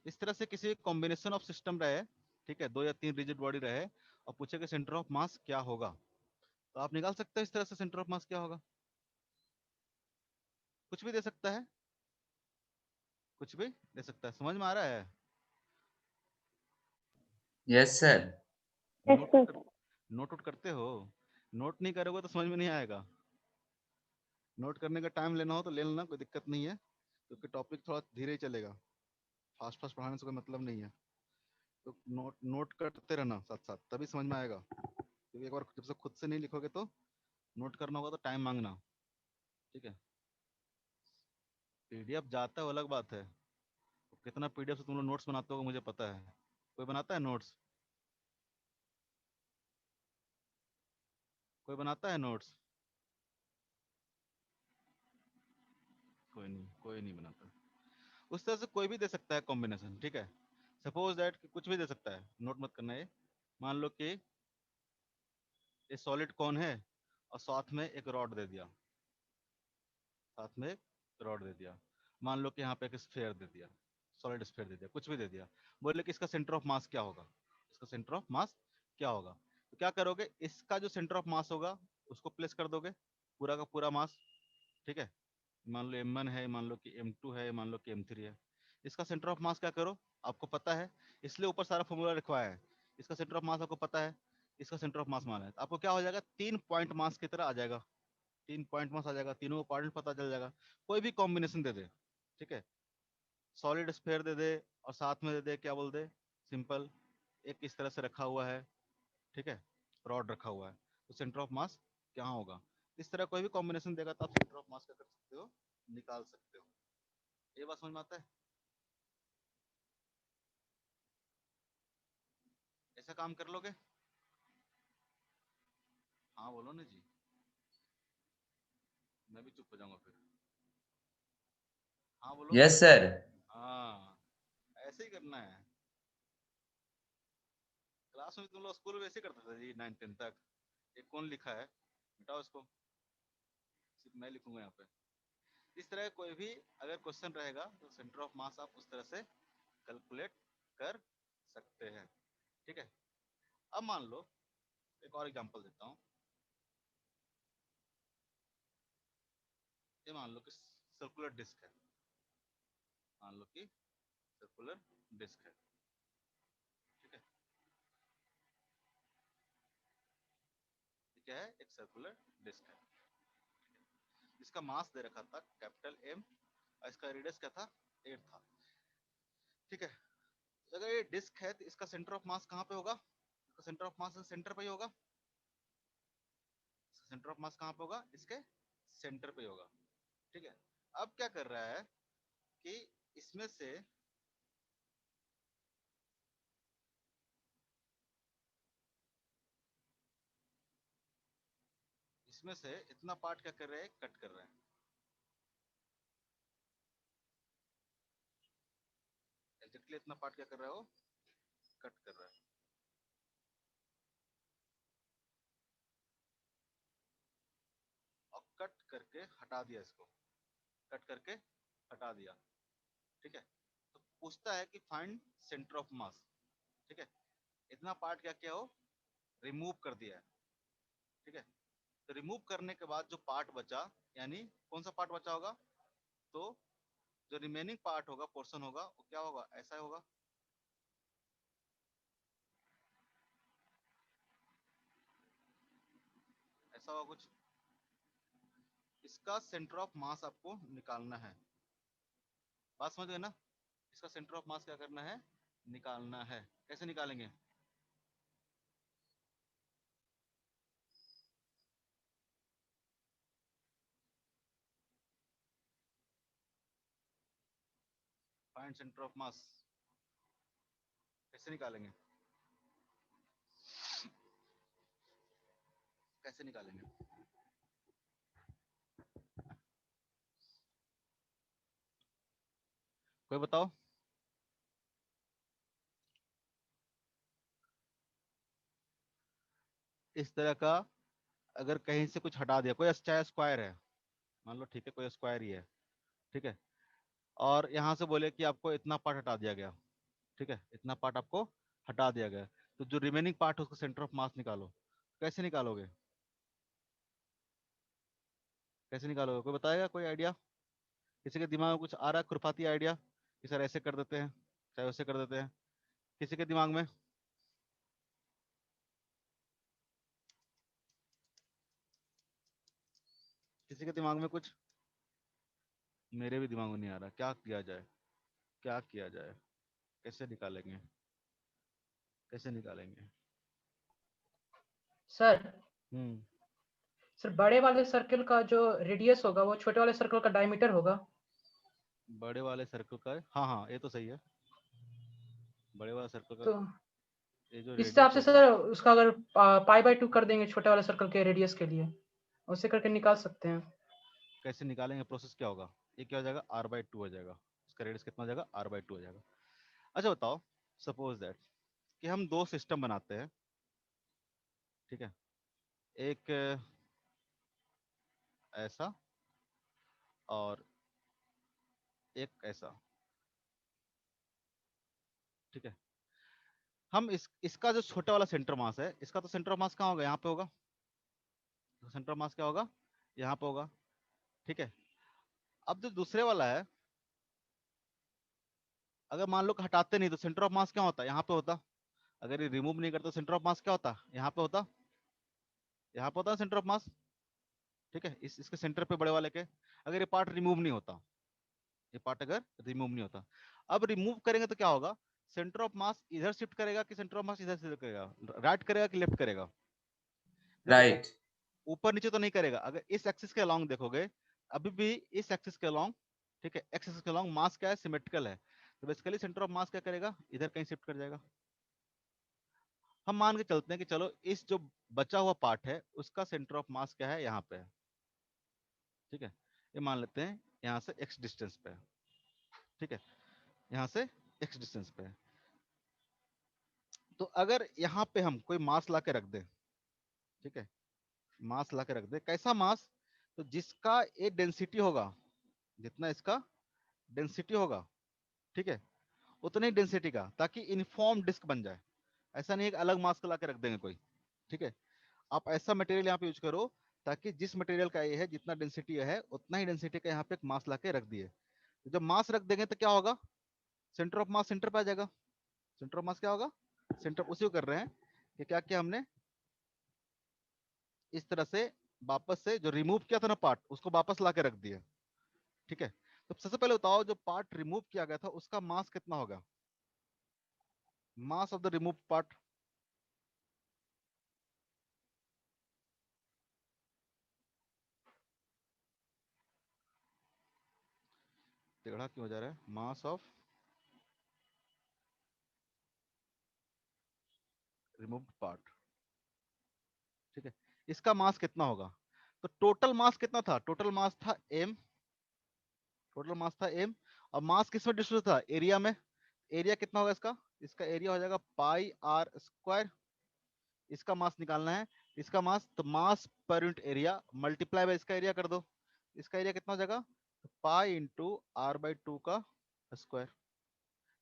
इस तरह से किसी कॉम्बिनेशन ऑफ सिस्टम रहे, ठीक है, 2 या 3 रिजिड बॉडी रहे और पूछे कि सेंटर ऑफ मास क्या होगा, तो आप निकाल सकते हैं इस तरह से सेंटर ऑफ मास क्या होगा, कुछ भी दे सकता है, कुछ भी दे सकता है, समझ में आ रहा है? Yes sir. Yes note sir. कर, नोट आउट करते हो, नोट नहीं करोगे तो समझ में नहीं आएगा, नोट करने का टाइम लेना हो तो ले लेना, कोई दिक्कत नहीं है, क्योंकि टॉपिक थोड़ा धीरे ही चलेगा, फास्ट फास्ट पढ़ाने से कोई मतलब नहीं है, तो नोट नोट करते रहना साथ साथ, तभी समझ में आएगा, क्योंकि एक बार जब से खुद से नहीं लिखोगे तो नोट करना होगा तो टाइम मांगना, ठीक है, पीडीएफ जाता है वो अलग बात है, तो कितना पीडीएफ से तुम लोग नोट्स बनाते हो मुझे पता है, कोई बनाता है नोट्स, कोई बनाता है नोट्स, कोई नहीं बनाता, उस तरह से कोई भी दे सकता है कॉम्बिनेशन, ठीक है, सपोज दैट कुछ भी दे सकता है, नोट मत करना ये, मान लो कि ये सॉलिड कौन है और साथ में एक रॉड दे दिया, साथ में एक रॉड दे दिया, मान लो कि यहाँ पे एक स्फेयर दे दिया, सॉलिड स्फेयर दे दिया, कुछ भी दे दिया, बोले कि इसका सेंटर ऑफ मास क्या होगा, इसका सेंटर ऑफ मास क्या होगा। तो क्या करोगे, इसका जो सेंटर ऑफ मास होगा उसको प्लेस कर दोगे, पूरा का पूरा मास। ठीक है, मान लो m1 है, मान लो कि m2 है, मान लो कि m3 है। इसका सेंटर ऑफ मास क्या करो, आपको पता है, इसलिए ऊपर सारा फॉर्मूला लिखवाया है। इसका सेंटर ऑफ मास आपको पता है, इसका सेंटर ऑफ मास माना है, तो आपको क्या हो जाएगा, 3 पॉइंट मास की तरह आ जाएगा। 3 पॉइंट मास आ जाएगा, तीनों कोऑर्डिनेट पता चल जाएगा। कोई भी कॉम्बिनेशन दे दे, ठीक है, सॉलिड स्फीयर दे दे और साथ में दे दे क्या बोल दे, सिंपल एक इस तरह से रखा हुआ है, ठीक है, रॉड रखा हुआ है, तो सेंटर ऑफ मास क्या होगा। इस तरह कोई भी कॉम्बिनेशन देगा तो आप सेंटर ऑफ मास क्या कर सकते हो, निकाल सकते हो। ये बात समझ में आता है, ऐसा काम कर लोगे। हाँ बोलो ना जी, मैं भी चुप हो जाऊंगा फिर। हाँ बोलो। Yes sir. हाँ, ऐसे ही करना है। क्लास में तुम लोग स्कूल में ऐसे करते थे जी, 9 10 तक। ये कौन लिखा है, मिटाओ इसको, सिर्फ मैं लिखूंगा यहाँ पे। इस तरह कोई भी अगर क्वेश्चन रहेगा तो सेंटर ऑफ मास आप उस तरह से कैलकुलेट कर सकते हैं। ठीक है, अब मान लो एक और एग्जांपल देता हूँ। ये मान लो कि सर्कुलर डिस्क है, मान लो कि सर्कुलर डिस्क है। ठीक है, ये क्या है, एक सर्कुलर डिस्क है। इसका मास दे रखा था कैपिटल M और इसका रेडियस क्या था, 8 था। ठीक है, तो अगर ये डिस्क है तो इसका सेंटर ऑफ मास कहाँ पे होगा, इसका सेंटर ऑफ मास सेंटर पे ही होगा। सेंटर ऑफ मास कहाँ पे होगा, इसके सेंटर पे होगा। ठीक है, अब क्या कर रहा है कि इसमें से इतना पार्ट क्या कर रहे हैं, कट कर रहे हैं। एग्जैक्टली इतना पार्ट क्या कर रहा है वो, कट कर रहा है। और कट करके हटा दिया इसको, कट करके हटा दिया। ठीक है, तो पूछता है कि फाइंड सेंटर ऑफ मास। ठीक है, इतना पार्ट क्या किया हो, रिमूव कर दिया है। ठीक है, तो रिमूव करने के बाद जो पार्ट बचा, यानी कौन सा पार्ट बचा होगा, तो जो रिमेनिंग पार्ट होगा, पोर्शन होगा, वो क्या होगा, ऐसा होगा। ऐसा होगा कुछ। इसका सेंटर ऑफ मास आपको निकालना है, बात समझ गए ना। इसका सेंटर ऑफ मास क्या करना है, निकालना है। कैसे निकालेंगे, फाइंड सेंटर ऑफ मास कैसे निकालेंगे, कैसे निकालेंगे। कोई बताओ। इस तरह का अगर कहीं से कुछ हटा दिया, कोई चाहे स्क्वायर है, मान लो, ठीक है, कोई स्क्वायर ही है। ठीक है, और यहाँ से बोले कि आपको इतना पार्ट हटा दिया गया। ठीक है, इतना पार्ट आपको हटा दिया गया, तो जो रिमेनिंग पार्ट है उसका सेंटर ऑफ मास निकालो। कैसे निकालोगे, कैसे निकालोगे, कोई बताएगा, कोई आइडिया। किसी के दिमाग में कुछ आ रहा है खुरफाती आइडिया कि सर ऐसे कर देते हैं, चाहे वैसे कर देते हैं, किसी के दिमाग में। किसी के दिमाग में कुछ, मेरे भी दिमाग में नहीं आ रहा, क्या किया जाए, क्या किया जाए, कैसे निकालेंगे, कैसे निकालेंगे। सर हम्म, सर बड़े वाले सर्कल का जो रेडियस होगा वो छोटे वाले सर्कल का डायमीटर होगा। बड़े वाले सर्कल का, हाँ हाँ ये तो सही है, बड़े वाले सर्कल का तो ये जो इस हिसाब रेडियस से होगा। सर उसका अगर पाई/2 कर देंगे छोटे वाले सर्कल के रेडियस के लिए, उससे करके निकाल सकते हैं। कैसे निकालेंगे, प्रोसेस क्या होगा, ये क्या हो जाएगा, r/2 हो जाएगा, इसका रेडियस कितना हो जाएगा, r/2 हो जाएगा। अच्छा बताओ, सपोज दैट कि हम दो सिस्टम बनाते हैं। ठीक है, एक ऐसा और एक ऐसा। ठीक है, हम इसका जो छोटा वाला सेंटर मास है, इसका तो सेंटर ऑफ मास कहाँ होगा, यहाँ पे होगा। सेंटर ऑफ मास क्या होगा, यहाँ पे होगा। ठीक है, अब जो दूसरे वाला है, अगर मान लो कि हटाते नहीं तो सेंटर ऑफ मास क्या होता, यहाँ पे होता। अगर ये रिमूव नहीं करते तो सेंटर ऑफ मास क्या होता, यहाँ पे होता। यहाँ पे होता सेंटर ऑफ मास। ठीक है, इसके सेंटर पे बड़े वाले के, अगर ये पार्ट रिमूव नहीं होता, ये पार्ट अगर रिमूव नहीं होता। अब रिमूव करेंगे तो क्या होगा, सेंटर ऑफ मास इधर शिफ्ट करेगा कि सेंटर ऑफ मास इधर शिफ्ट करेगा, राइट करेगा कि लेफ्ट करेगा। देखो राइट। ऊपर नीचे तो नहीं करेगा, अगर इस एक्सिस के अलोंग देखोगे, अभी भी इस एक्सिस के अलोंग, ठीक है, एक्सिस के अलोंग मास क्या है, सिमेट्रिकल है, तो बेसिकली सेंटर ऑफ मास क्या करेगा, इधर कहीं शिफ्ट कर जाएगा। हम मान के चलते हैं कि चलो इस जो बचा हुआ पार्ट है उसका सेंटर ऑफ मास क्या है, यहाँ पे है। ठीक है, ये मान लेते हैं यहाँ से x डिस्टेंस पे है। ठीक है, यहाँ से x डिस्टेंस पे है। तो अगर यहाँ पे हम कोई मास ला के रख दे, ठीक है, मास ला के रख दे, कैसा मास, तो जिसका ये डेंसिटी होगा, जितना इसका डेंसिटी होगा, ठीक है, उतनी डेंसिटी का, ताकि यूनिफॉर्म डिस्क बन जाए। ऐसा नहीं है कि अलग मास को ला के रख देंगे कोई। ठीक है, आप ऐसा मटेरियल यहाँ पे यूज करो ताकि जिस मटेरियल का ये है जितना डेंसिटी है उतना ही डेंसिटी का यहाँ पे एक मास ला के रख दिए। तो जब मास रख देंगे तो क्या होगा, सेंटर ऑफ मास सेंटर पे आ जाएगा। सेंटर ऑफ मास क्या होगा, सेंटर, उसी को कर रहे हैं कि क्या किया हमने, इस तरह से वापस से जो रिमूव किया था ना पार्ट, उसको वापस ला के रख दिए। ठीक है, तो सबसे पहले बताओ जो पार्ट रिमूव किया गया था उसका मास कितना होगा, mass of the remove part. टेढ़ा क्यों हो जा रहा है, मास ऑफ रिमूव्ड पार्ट। ठीक है, इसका मास कितना होगा, तो टोटल मास कितना था, टोटल मास था m, टोटल मास था m, और मास किस में डिस्ट्रीब्यूट था, एरिया में। एरिया कितना होगा इसका, इसका एरिया हो जाएगा पाई आर स्क्वायर। इसका मास निकालना है, इसका मास, तो मास पर यूनिट एरिया मल्टीप्लाई बाय इसका एरिया कर दो। इसका एरिया कितना हो जाएगा, pi into r by two का स्क्वायर।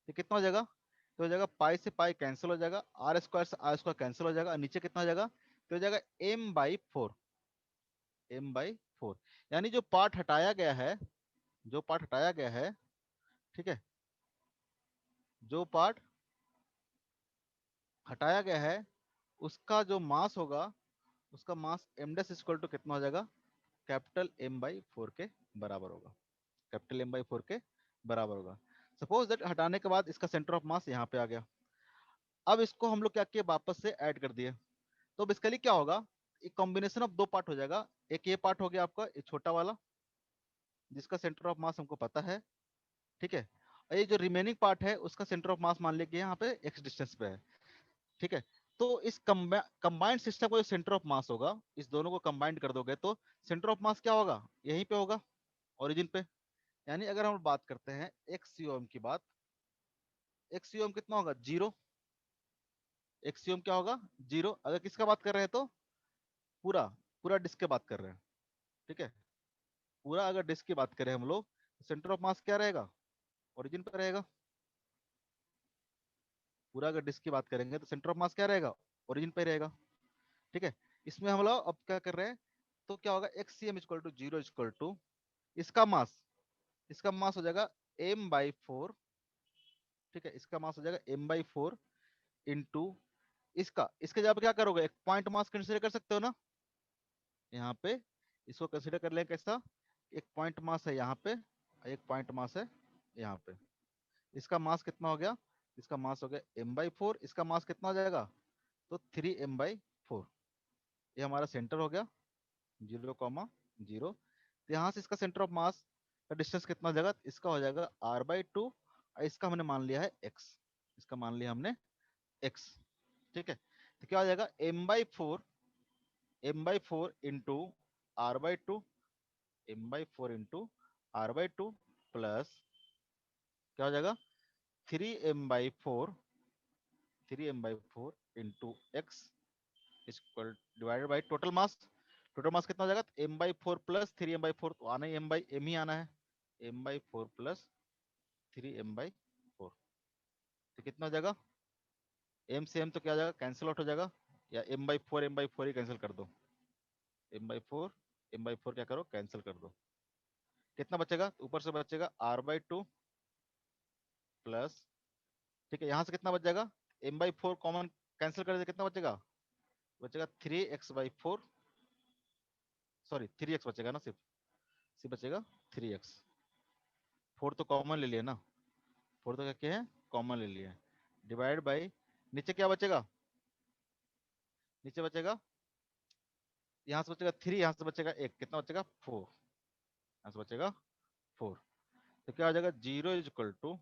ये कितना हो जाएगा, तो हो जाएगा पाई से पाई कैंसिल हो जाएगा, आर स्क्वायर से आर स्क्वायर कैंसिल हो जाएगा, और नीचे कितना हो जाएगा, तो हो जाएगा m बाई फोर, m/4। यानी जो पार्ट हटाया गया है, जो पार्ट हटाया गया है, ठीक है, जो पार्ट हटाया गया है उसका जो मास होगा, उसका मास m डैश इक्वल टू कितना हो जाएगा, कैपिटल m/4 के बराबर होगा, कैपिटल m/4 के बराबर होगा। सपोज दैट हटाने के बाद इसका सेंटर ऑफ मास यहाँ पे आ गया। अब इसको हम लोग क्या किए, वापस से ऐड कर दिए। तो बेसिकली क्या होगा, एक कॉम्बिनेशन ऑफ दो पार्ट हो जाएगा। एक ये पार्ट हो गया आपका ये छोटा वाला, जिसका सेंटर ऑफ मास हमको पता है। ठीक है, और ये जो रिमेनिंग पार्ट है उसका सेंटर ऑफ मास मान लीजिए यहाँ पे x डिस्टेंस पे है। ठीक है, तो इस कंबाइंड सिस्टम का जो सेंटर ऑफ मास होगा, इस दोनों को कंबाइंड कर दोगे तो सेंटर ऑफ मास क्या होगा, यहीं पे होगा, ओरिजिन पे। यानी अगर हम बात करते हैं एक्सियोम की बात, एक्सियोम कितना होगा, जीरो। एक्सियोम क्या होगा, जीरो। अगर किसका बात कर रहे हैं तो पूरा, पूरा डिस्क की बात कर रहे हैं। ठीक है, पूरा अगर डिस्क की बात करें हम लोग, सेंटर ऑफ मास क्या रहेगा, ओरिजिन पे रहेगा। पूरा अगर डिस्क की बात करेंगे तो सेंटर ऑफ मास क्या रहेगा, ओरिजिन पे रहेगा। ठीक है, इसमें हम लोग अब क्या कर रहे हैं, तो क्या होगा, X C M equal to zero equal to इसका मास, इसका मास हो जाएगा m/4। ठीक है, इसका मास हो जाएगा m/4 इंटू इसका, इसके जगह पे क्या करोगे, एक पॉइंट मास कंसीडर कर सकते हो ना, यहाँ पे इसको कंसीडर कर लें कैसा, एक पॉइंट मास है यहाँ पे, एक पॉइंट मास है यहाँ पे। इसका मास कितना हो गया, इसका मास हो गया m/4, इसका मास कितना हो जाएगा, तो 3m/4। ये हमारा सेंटर हो गया 0,0। तो यहाँ से इसका सेंटर ऑफ मास का डिस्टेंस कितना हो जाएगा, इसका हो जाएगा r/2, और इसका हमने मान लिया है x, इसका मान लिया हमने x। ठीक है, तो क्या हो जाएगा m/4, m/4 into r/2, m/4 into r/2 plus क्या हो जाएगा 3m/4, 3m/4 into x equal divided by total mass. Total मास कितना हो जाएगा, m/4 प्लस 3m/4, तो आना ही m ही आना है, m/4 प्लस 3m/4, तो कितना हो जाएगा एम से एम तो क्या हो जाएगा, कैंसिल आउट हो जाएगा, या m/4 ही कैंसिल कर दो, m/4 क्या करो, कैंसिल कर दो। कितना बचेगा, ऊपर से बचेगा r/2 प्लस, ठीक है, यहाँ से कितना बच जाएगा, m/4 कॉमन कैंसिल कर दे, कितना बचेगा, बचेगा 3x/4, सॉरी 3x बचेगा ना, सिर्फ बचेगा 3x। 4 तो कॉमन ले लिया ना, 4 तो क्या है, कॉमन ले लिया, डिवाइड बाई, नीचे क्या बचेगा, नीचे बचेगा, यहाँ से बचेगा 3, यहाँ से बचेगा 1, कितना बचेगा 4, यहाँ से बचेगा 4। तो क्या हो जाएगा, 0 =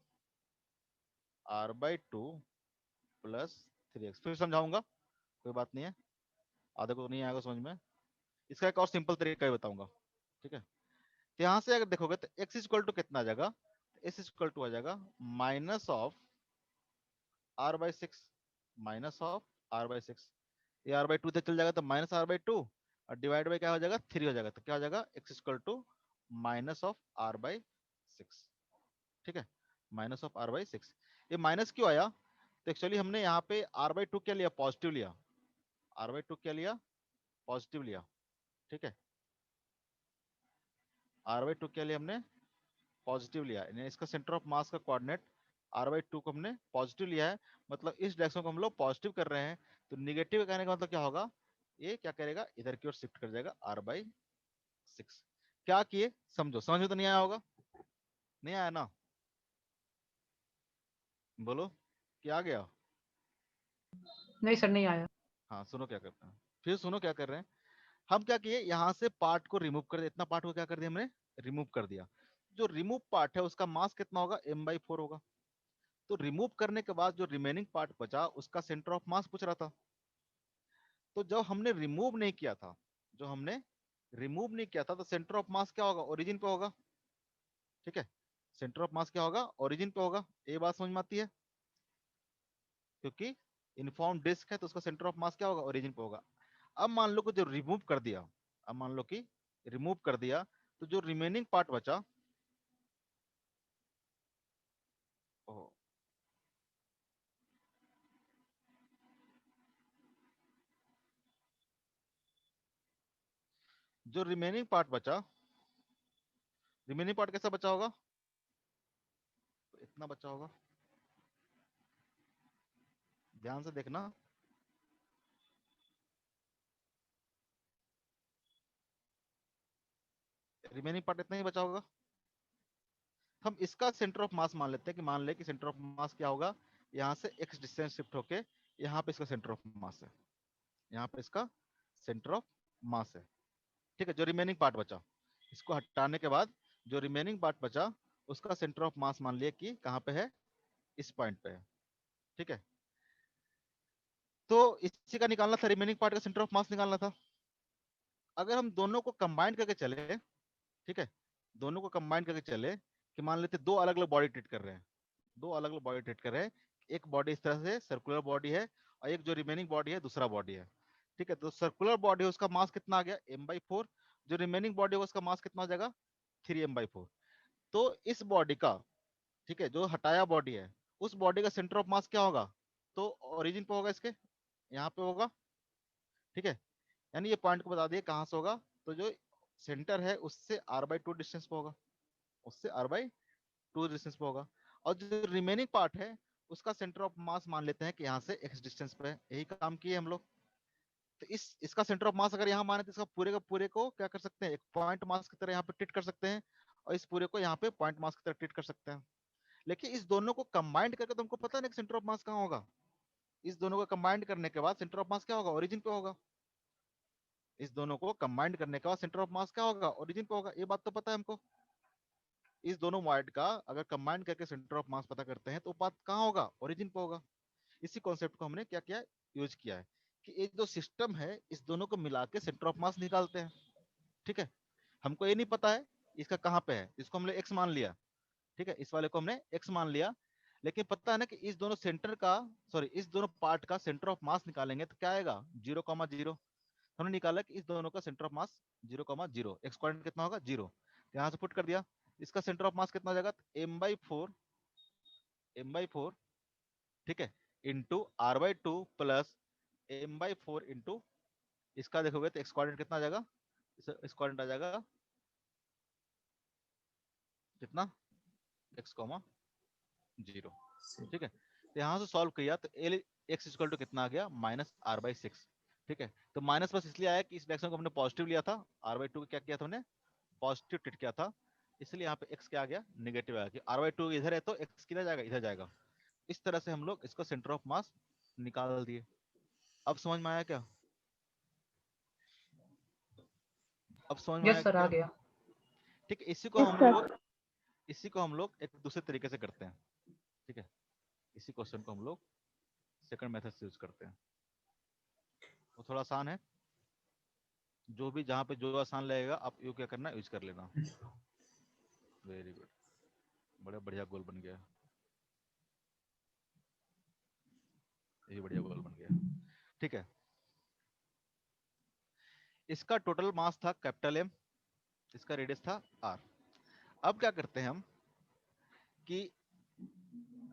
r/2 प्लस 3x। फिर समझाऊंगा, कोई बात नहीं है, आधे को नहीं आएगा समझ में, इसका एक और सिंपल तरीका ही बताऊंगा, ठीक है। तो यहाँ से अगर देखोगे तो x = कितना आ जाएगा, x = आ जाएगा -r/6, -r/6, ये r/2 से चल जाएगा तो -r/2, और डिवाइड बाई क्या हो जाएगा, 3 हो जाएगा, तो क्या हो जाएगा, x = -r/6, ठीक है, -r/6। ये माइनस क्यों आया, तो एक्चुअली हमने यहाँ पे r/2 क्या लिया, पॉजिटिव लिया, r/2 क्या लिया, पॉजिटिव लिया, ठीक है, r/2 क्या लिया हमने, पॉजिटिव लिया, यानी इसका सेंटर ऑफ मास का कोऑर्डिनेट r/2 को हमने पॉजिटिव लिया है, मतलब इस डायरेक्शन को हम लोग पॉजिटिव कर रहे हैं, तो निगेटिव कहने का मतलब क्या होगा, ये क्या करेगा, इधर की ओर शिफ्ट कर जाएगा r/6। क्या किए समझो, समझ में तो नहीं आया होगा, नहीं आया ना, बोलो क्या आ गया। नहीं सर, नहीं आया। हाँ सुनो क्या करते हैं, फिर सुनो क्या कर रहे हैं, हम क्या किए, यहाँ से पार्ट को रिमूव कर दिया, इतना पार्ट को क्या कर दिया हमने, रिमूव कर दिया। जो रिमूव पार्ट है उसका मास कितना होगा, m/4 होगा। तो रिमूव करने के बाद जो रिमेनिंग पार्ट बचा उसका सेंटर ऑफ मास पूछ रहा था। तो जब हमने रिमूव नहीं किया था, जो हमने रिमूव नहीं किया था, तो सेंटर ऑफ मास क्या होगा, ओरिजिन पे होगा, ठीक है, सेंटर ऑफ मास क्या होगा, ओरिजिन पे होगा। ये बात समझ में आती है, क्योंकि इनफॉर्म डिस्क है तो उसका सेंटर ऑफ मास क्या होगा, ओरिजिन पे होगा। अब मान लो कि जो रिमूव कर दिया, अब मान लो कि रिमूव कर दिया, तो जो रिमेनिंग पार्ट बचा, ओह, जो रिमेनिंग पार्ट बचा, रिमेनिंग पार्ट कैसा बचा होगा, तो इतना बचा होगा, ध्यान से देखना, रिमेनिंग पार्ट इतना ही बचा होगा। हम इसका सेंटर ऑफ मास मान लेते हैं, कि मान ले कि सेंटर ऑफ मास क्या होगा, यहाँ से x डिस्टेंस शिफ्ट होके यहाँ पे इसका सेंटर ऑफ मास है, यहाँ पे इसका सेंटर ऑफ मास है, ठीक है। जो रिमेनिंग पार्ट बचा, इसको हटाने के बाद जो रिमेनिंग पार्ट बचा उसका सेंटर ऑफ मास मान लिया कि कहाँ पे है, इस पॉइंट पे है, ठीक है। तो इसी का निकालना था, रिमेनिंग पार्ट का सेंटर ऑफ मास निकालना था। अगर हम दोनों को कंबाइन करके चले, ठीक है, दोनों को कंबाइन करके चले, कि मान लेते दो अलग अलग बॉडी ट्रीट कर रहे हैं, दो अलग अलग बॉडी ट्रीट कर रहे हैं, एक बॉडी इस तरह से सर्कुलर बॉडी है, और एक जो रिमेनिंग बॉडी है दूसरा बॉडी है, ठीक है। तो सर्कुलर बॉडी है उसका मास कितना आ गया, m/4, जो रिमेनिंग बॉडी है उसका मास कितना हो जाएगा, 3m/4। तो इस बॉडी का, ठीक है, जो हटाया बॉडी है उस बॉडी का सेंटर ऑफ मास क्या होगा, तो ओरिजिन पे होगा, इसके यहाँ पे होगा, ठीक है। यानी ये पॉइंट को बता दिए कहाँ से होगा, तो जो सेंटर है उससे r/2 डिस्टेंस पे होगा, उससे r/2 डिस्टेंस पे होगा। और जो रिमेनिंग पार्ट है उसका सेंटर ऑफ मास मान लेते हैं कि यहाँ से x डिस्टेंस पे है, यही काम किए हम लोग। तो इसका सेंटर ऑफ मास अगर यहाँ माने तो इसका पूरे का पूरे को क्या कर सकते हैं, एक पॉइंट मास की तरह यहाँ पे ट्रीट कर सकते हैं, और इस पूरे को यहाँ पे पॉइंट मास की तरह ट्रीट कर सकते हैं। लेकिन इस दोनों को कंबाइंड करके तुमको पता नहीं सेंटर ऑफ मास कहाँ होगा, इस दोनों को कंबाइंड करने के बाद सेंटर ऑफ मास क्या होगा, ओरिजिन पे होगा। इस दोनों को कंबाइंड करने के बाद सेंटर ऑफ मास क्या होगा, ओरिजिन पे होगा, ये बात तो पता है हमको। इस दोनों पॉइंट का अगर कंबाइंड करके सेंटर ऑफ मास पता करते हैं तो बात कहाँ होगा, ओरिजिन पे होगा। इसी कॉन्सेप्ट को हमने क्या किया, यूज किया है, कि एक जो सिस्टम है इस दोनों को मिला के सेंटर ऑफ मास निकालते हैं, ठीक है। हमको ये नहीं पता है इसका कहाँ पे है, इसको हमने एक्स मान लिया, ठीक है, इस वाले को हमने एक्स मान लिया, लेकिन पता है ना कि इस दोनों सेंटर का, सॉरी इस दोनों पार्ट का सेंटर ऑफ मास निकालेंगे तो क्या आएगा, 0,0। हमने निकाला कि इस दोनों का centre of mass 0,0, x coordinate कितना होगा, 0, यहाँ से पुट कर दिया। इसका सेंटर ऑफ मास कितना हो जाएगा, m/4, ठीक है, into r/2 plus m/4 into इसका देखोगे तो एक्स कोऑर्डिनेट कितना आ जाएगा, इस कोऑर्डिनेट आ जाएगा कितना, x, 0। ठीक है, तो यहाँ से सॉल्व किया तो एल एक्स इक्वल टू कितना आ गया, -r/6। ठीक है, तो माइनस बस इसलिए आया कि इस डायरेक्शन को हमने पॉजिटिव लिया था, r/2 को क्या किया था हमने, पॉजिटिव ट्रीट किया था, इसलिए यहाँ पे x क्या आ गया, नेगेटिव आ गया, r/2 इधर है तो x किधर जाएगा, इधर जाएगा। इस तरह से हम लोग इसको सेंटर ऑफ मास निकाल दिए। अब समझ में आया क्या, अब समझ में आया यस सर, आ क्या? गया। ठीक है, इसी को हम लोग एक दूसरे तरीके से करते हैं। ठीक है, इसी क्वेश्चन को हम लोग सेकंड मेथड से यूज करते हैं, वो थोड़ा आसान है। जो भी जहाँ पे जो आसान लगेगा आप यू क्या करना, यूज कर लेना। वेरी गुड, बड़ा बढ़िया गोल बन गया, ये बढ़िया गोल बन गया। ठीक है, इसका टोटल मास था कैपिटल एम, इसका रेडियस था आर। अब क्या करते हैं हम कि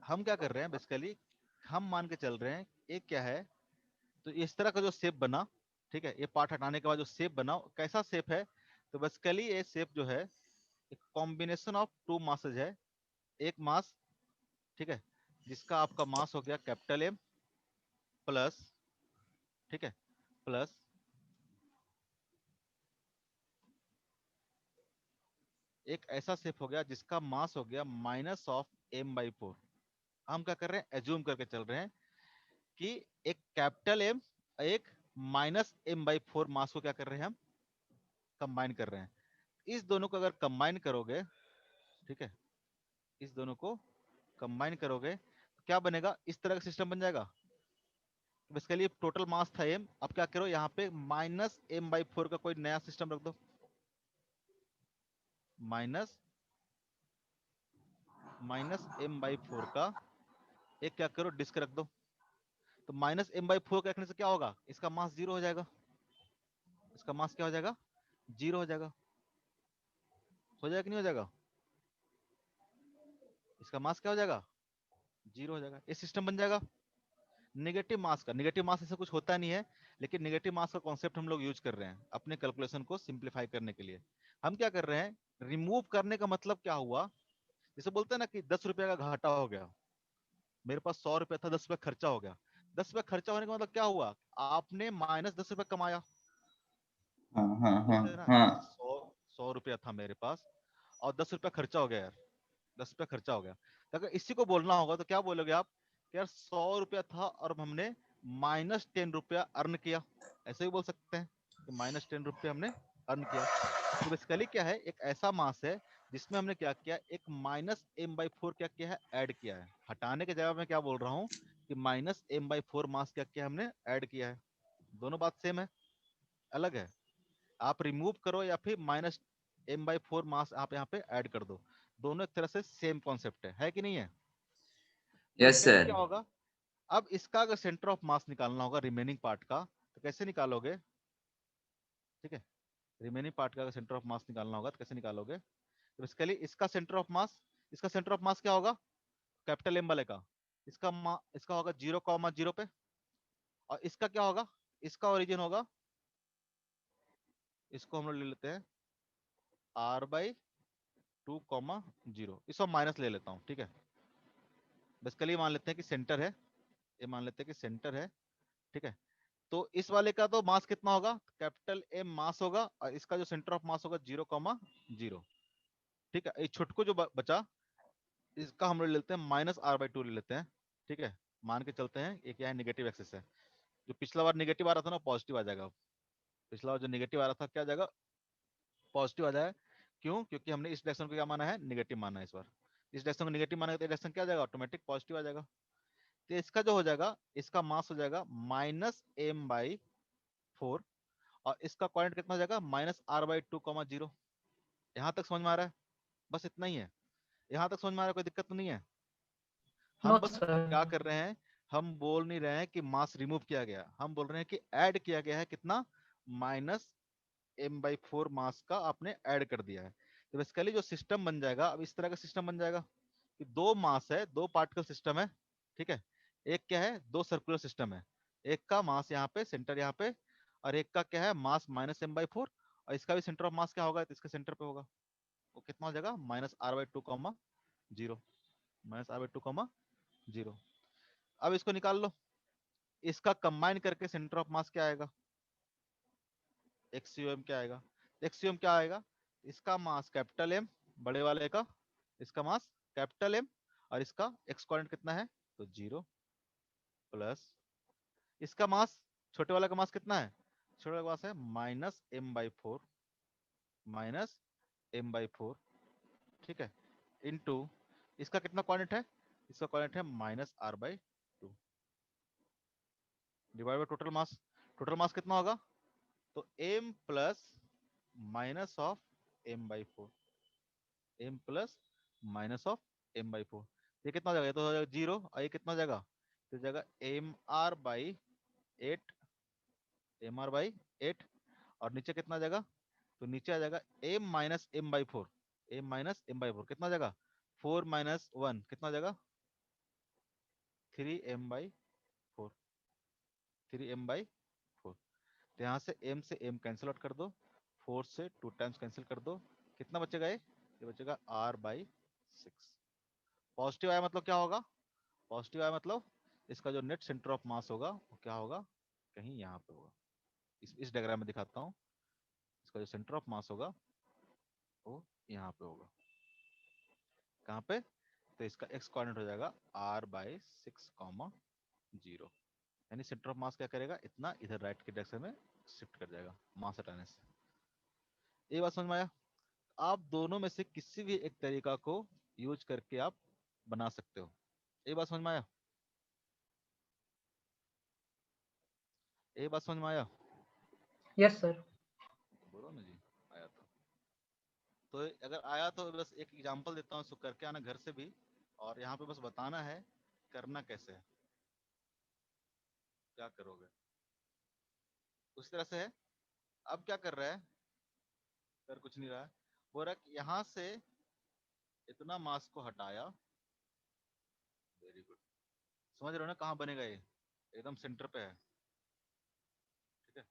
हम क्या कर रहे हैं बेसिकली, हम मान के चल रहे हैं एक क्या है, तो इस तरह का जो शेप बना, ठीक है, ये पार्ट हटाने के बाद जो शेप बना कैसा शेप है, तो बेसिकली ये शेप जो है एक कॉम्बिनेशन ऑफ टू मासेज है। एक मास, ठीक है, जिसका आपका मास हो गया कैपिटल एम प्लस, ठीक है, प्लस एक ऐसा शेप हो गया जिसका मास हो गया -m/4। हम क्या कर रहे हैं, एज्यूम करके चल रहे हैं कि एक कैपिटल एम, एक -m/4 मास को क्या कर रहे हैं हम, कंबाइन कर रहे हैं। इस दोनों को अगर कंबाइन करोगे, ठीक है, इस दोनों को कंबाइन करोगे तो क्या बनेगा, इस तरह का सिस्टम बन जाएगा। बेसिकली टोटल मास था m, अब क्या करो यहाँ पे -m/4 का कोई नया सिस्टम रख दो, माइनस -m/4 का एक क्या करो, डिस्क रख दो। तो -m/4 का रखने से क्या होगा, इसका मास 0 हो जाएगा, इसका मास क्या हो जाएगा, 0 हो जाएगा। हो जाएगा कि नहीं हो जाएगा, इसका मास क्या हो जाएगा, 0 हो जाएगा। ये सिस्टम बन जाएगा नेगेटिव मास का। नेगेटिव मास ऐसा कुछ होता नहीं है, लेकिन नेगेटिव मास का कॉन्सेप्ट हम लोग यूज कर रहे हैं अपने कैलकुलेशन को सिंप्लीफाई करने के लिए। हम क्या कर रहे हैं, रिमूव करने का मतलब क्या हुआ, जैसे बोलते हैं ना कि 10 रुपए का घाटा हो गया, मेरे पास 100 रुपया था, 10 रुपया खर्चा हो गया। 10 रुपया खर्चा होने का मतलब क्या हुआ, आपने -10 रुपया कमाया। हाँ हाँ हाँ बोलते हैं ना कि हाँ। 100 रुपया था मेरे पास और 10 रुपया खर्चा हो गया यार, 10 रुपया खर्चा हो गया। तो अगर इसी को बोलना होगा तो क्या बोलोगे आप कि यार 100 रुपया था और हमने -10 रुपया अर्न किया, ऐसे ही बोल सकते हैं कि -10 रुपया हमने अर्न किया। तो बेसिकली क्या है, एक ऐसा मास है जिसमें हमने क्या किया, एक -m/4 क्या किया है, ऐड किया है। हटाने के जवाब में क्या बोल रहा हूँ कि -m/4 मास क्या किया हमने, ऐड किया है। दोनों बात सेम है, अलग है। आप रिमूव करो या फिर -m/4 मास आप यहाँ पे ऐड कर दो, दोनों एक तरह से सेम कॉन्सेप्ट है कि नहीं है। तो यस बेसिकली सर। क्या होगा, अब इसका अगर सेंटर ऑफ मास निकालना होगा रिमेनिंग पार्ट का, तो कैसे निकालोगे, ठीक है, रिमेनिंग पार्ट का अगर सेंटर ऑफ मास निकालना होगा तो कैसे निकालोगे, तो बेसिकली इसका सेंटर ऑफ मास, इसका सेंटर ऑफ मास क्या होगा, कैपिटल एम वाले का, इसका होगा 0,0 पे, और इसका क्या होगा, इसका ओरिजिन होगा, इसको हम लोग ले लेते हैं r/2,0, इसको माइनस ले लेता हूँ। ठीक है, बेसिकली मान लेते हैं कि सेंटर है, ये मान लेते हैं कि सेंटर है। ठीक है, तो इस वाले का तो मास कितना होगा, कैपिटल एम मास होगा, और इसका जो सेंटर ऑफ मास होगा 0,0। ठीक है, ये छुटको जो बचा, इसका हम लोग ले लेते हैं -r/2 ले लेते हैं। ठीक है, मान के चलते हैं ये क्या है, नेगेटिव एक्सिस है। जो पिछला बार नेगेटिव आ रहा था ना, पॉजिटिव आ जाएगा। पिछला बार जो नेगेटिव आ रहा था क्या आ जाएगा, पॉजिटिव आ जाएगा। क्यों, क्योंकि हमने इस डायरेक्शन को क्या माना है, नेगेटिव माना है। इस बार इस डायरेक्शन को नेगेटिव माना है तो डायरेक्शन क्या आ जाएगा, ऑटोमेटिक पॉजिटिव आ जाएगा। तो इसका जो हो जाएगा, इसका मास हो जाएगा -m/4, और इसका क्वाड्रेंट कितना हो जाएगा, -r/2,0। यहाँ तक समझ में आ रहा है, बस इतना ही है। यहाँ तक समझ में आ रहा है, कोई दिक्कत तो नहीं है। नो हम बस सर। क्या कर रहे हैं, हम बोल नहीं रहे हैं कि मास रिमूव किया गया, हम बोल रहे हैं कि ऐड किया गया है, कितना, -m/4 मास का आपने ऐड कर दिया है। तो बेसिकली जो सिस्टम बन जाएगा, अब इस तरह का सिस्टम बन जाएगा कि दो मास है, दो पार्टिकल सिस्टम है। ठीक है, एक क्या है, दो सर्कुलर सिस्टम है, एक का मास यहाँ पे, सेंटर यहाँ पे, और एक का क्या है, मास -m/4, और इसका भी सेंटर ऑफ मास क्या होगा, तो इसके सेंटर पे होगा, वो कितना हो जाएगा, -r/2, 0, -r/2, 0। अब इसको निकाल लो, इसका कंबाइन करके सेंटर ऑफ मास क्या आएगा, एक्सयूएम क्या आएगा, एक्सयूएम क्या आएगा, इसका मास कैपिटल एम, बड़े वाले का, इसका मास कैपिटल एम, और इसका एक्स कोऑर्डिनेट कितना है, तो 0, प्लस इसका मास, छोटे वाले का मास कितना है, छोटे वाले का मास है -m/4, -m/4, ठीक है, इनटू इसका कितना कोऑर्डिनेट है, इसका कोऑर्डिनेट है -r/2, डिवाइड बाय टोटल मास कितना होगा, तो m plus minus of m/4, m plus minus of m/4, ये कितना हो जाएगा, ये तो हो जाएगा 0, और ये कितना हो जाएगा, तो हो जाएगा mr/8, mr/8, और नीचे कितना आ जाएगा, तो नीचे आ जाएगा m माइनस m/4, कितना आ जाएगा, 4 माइनस 1 कितना आ जाएगा, 3m/4, 3m/4, तो यहाँ से m से m कैंसिल आउट कर दो, 4 से 2 टाइम्स कैंसिल कर दो, कितना बचेगा, ये बचेगा r/6। पॉजिटिव आया मतलब क्या होगा, पॉजिटिव आया मतलब इसका जो नेट सेंटर ऑफ मास होगा वो क्या होगा, कहीं यहाँ पे होगा, इस डायग्राम में दिखाता हूँ, इसका जो सेंटर ऑफ मास होगा वो यहाँ पे होगा, कहाँ पे, तो इसका एक्स कोऑर्डिनेट हो जाएगा r/6, 0, यानी सेंटर ऑफ मास क्या करेगा, इतना इधर राइट के डायरेक्शन में शिफ्ट कर जाएगा मास हटाने से। ये बात समझ में आया, आप दोनों में से किसी भी एक तरीका को यूज करके आप बना सकते हो, ये बात समझ में आया, ये बात समझ में आया, यस सर। बोलो ना जी, आया तो अगर आया तो बस एक एग्जांपल देता हूँ, इसको करके आना घर से भी, और यहाँ पे बस बताना है करना कैसे है, क्या करोगे, उस तरह से है। अब क्या कर रहा है, कर कुछ नहीं रहा है, बोल रहा है कि यहाँ से इतना मास को हटाया, वेरी गुड, समझ रहे हो ना कहाँ बनेगा, ये एकदम सेंटर पे है, ठीक है,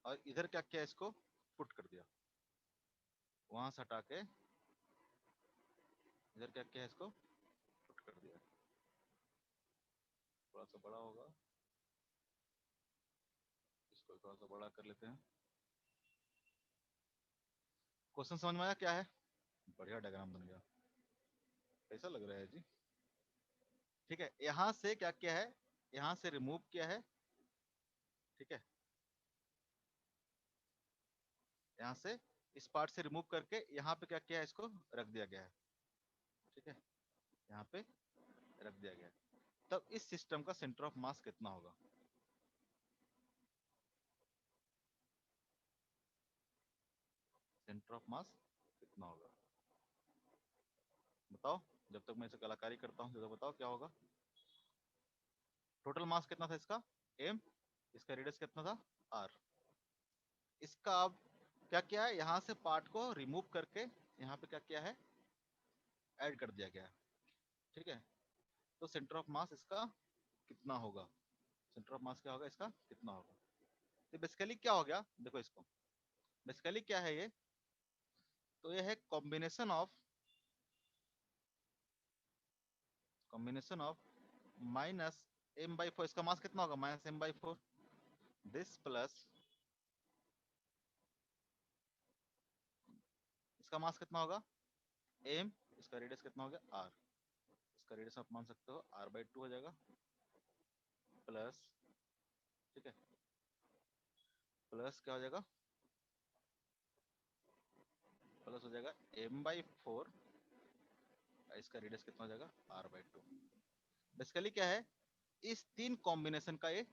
और इधर क्या किया, इसको पुट कर दिया, वहां से हटा के इधर क्या किया, इसको पुट कर दिया, थोड़ा सा बड़ा होगा, इसको थोड़ा सा बड़ा कर लेते हैं। क्वेश्चन समझ में आया क्या है, बढ़िया डायग्राम बन गया, कैसा लग रहा है जी, ठीक है, यहाँ से क्या किया है, यहाँ से रिमूव किया है, ठीक है, यहाँ से इस पार्ट से रिमूव करके यहाँ पे क्या किया है, इसको रख दिया गया है, ठीक है, यहाँ पे रख दिया गया है, तब इस सिस्टम का सेंटर ऑफ मास कितना होगा, सेंटर ऑफ मास कितना होगा, बताओ, जब तक मैं इसे कलाकारी करता हूँ तो बताओ क्या होगा, टोटल मास कितना था इसका, m, इसका रेडियस कितना था, r, इसका अब क्या किया है, यहाँ से पार्ट को रिमूव करके यहाँ पे क्या किया है, ऐड कर दिया गया है, ठीक है, तो सेंटर ऑफ मास इसका कितना होगा, सेंटर ऑफ मास क्या होगा, इसका कितना होगा, तो बेसिकली क्या हो गया, देखो इसको, बेसिकली क्या है ये, तो ये है कॉम्बिनेशन ऑफ -m/4, इसका मास कितना होगा, -m/4, दिस प्लस इसका मास कितना होगा, m, इसका रेडियस कितना हो गया, r, इसका रेडियस आप मान सकते हो r/2 हो जाएगा, प्लस, ठीक है, प्लस क्या हो जाएगा, प्लस हो जाएगा m/4, इसका रेडियस कितना हो जाएगा, r/2। बेसिकली क्या है, इस तीन कॉम्बिनेशन का ये,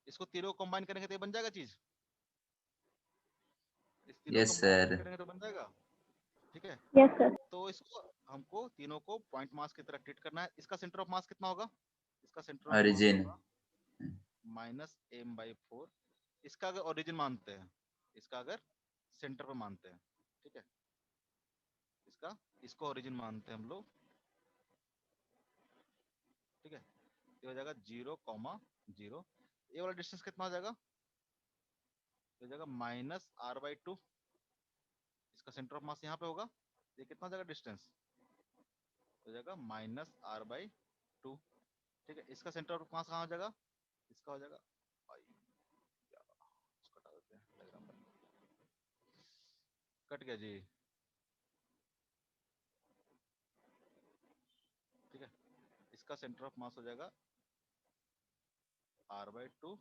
इसको तीनों को कंबाइन करेंगे तो ये बन जाएगा चीज, इस तीनों को यस कंबाइन सर। करेंगे तो बन जाएगा, ठीक है, यस सर। तो इसको हमको तीनों को पॉइंट मास की तरह ट्रीट करना है, इसका सेंटर ऑफ मास कितना होगा, इसका सेंटर ऑफ मास ओरिजिन। होगा -m/4, इसका अगर ओरिजिन मानते हैं, इसका अगर सेंटर पे मानते हैं, ठीक है, इसको ओरिजिन मानते हैं हम लोग, ठीक है, ये हो जाएगा 0,0। ये वाला डिस्टेंस कितना हो जाएगा, हो जाएगा -r/2। इसका सेंटर ऑफ मास यहाँ पे होगा, ये कितना हो जाएगा डिस्टेंस, हो जाएगा -r/2, ठीक है। इसका सेंटर ऑफ मास कहाँ हो जाएगा, इसका हो जाएगा इसको हटा देते हैं डायग्राम में, कट गया जी, ठीक है। इसका सेंटर ऑफ मास हो जाएगा r/2,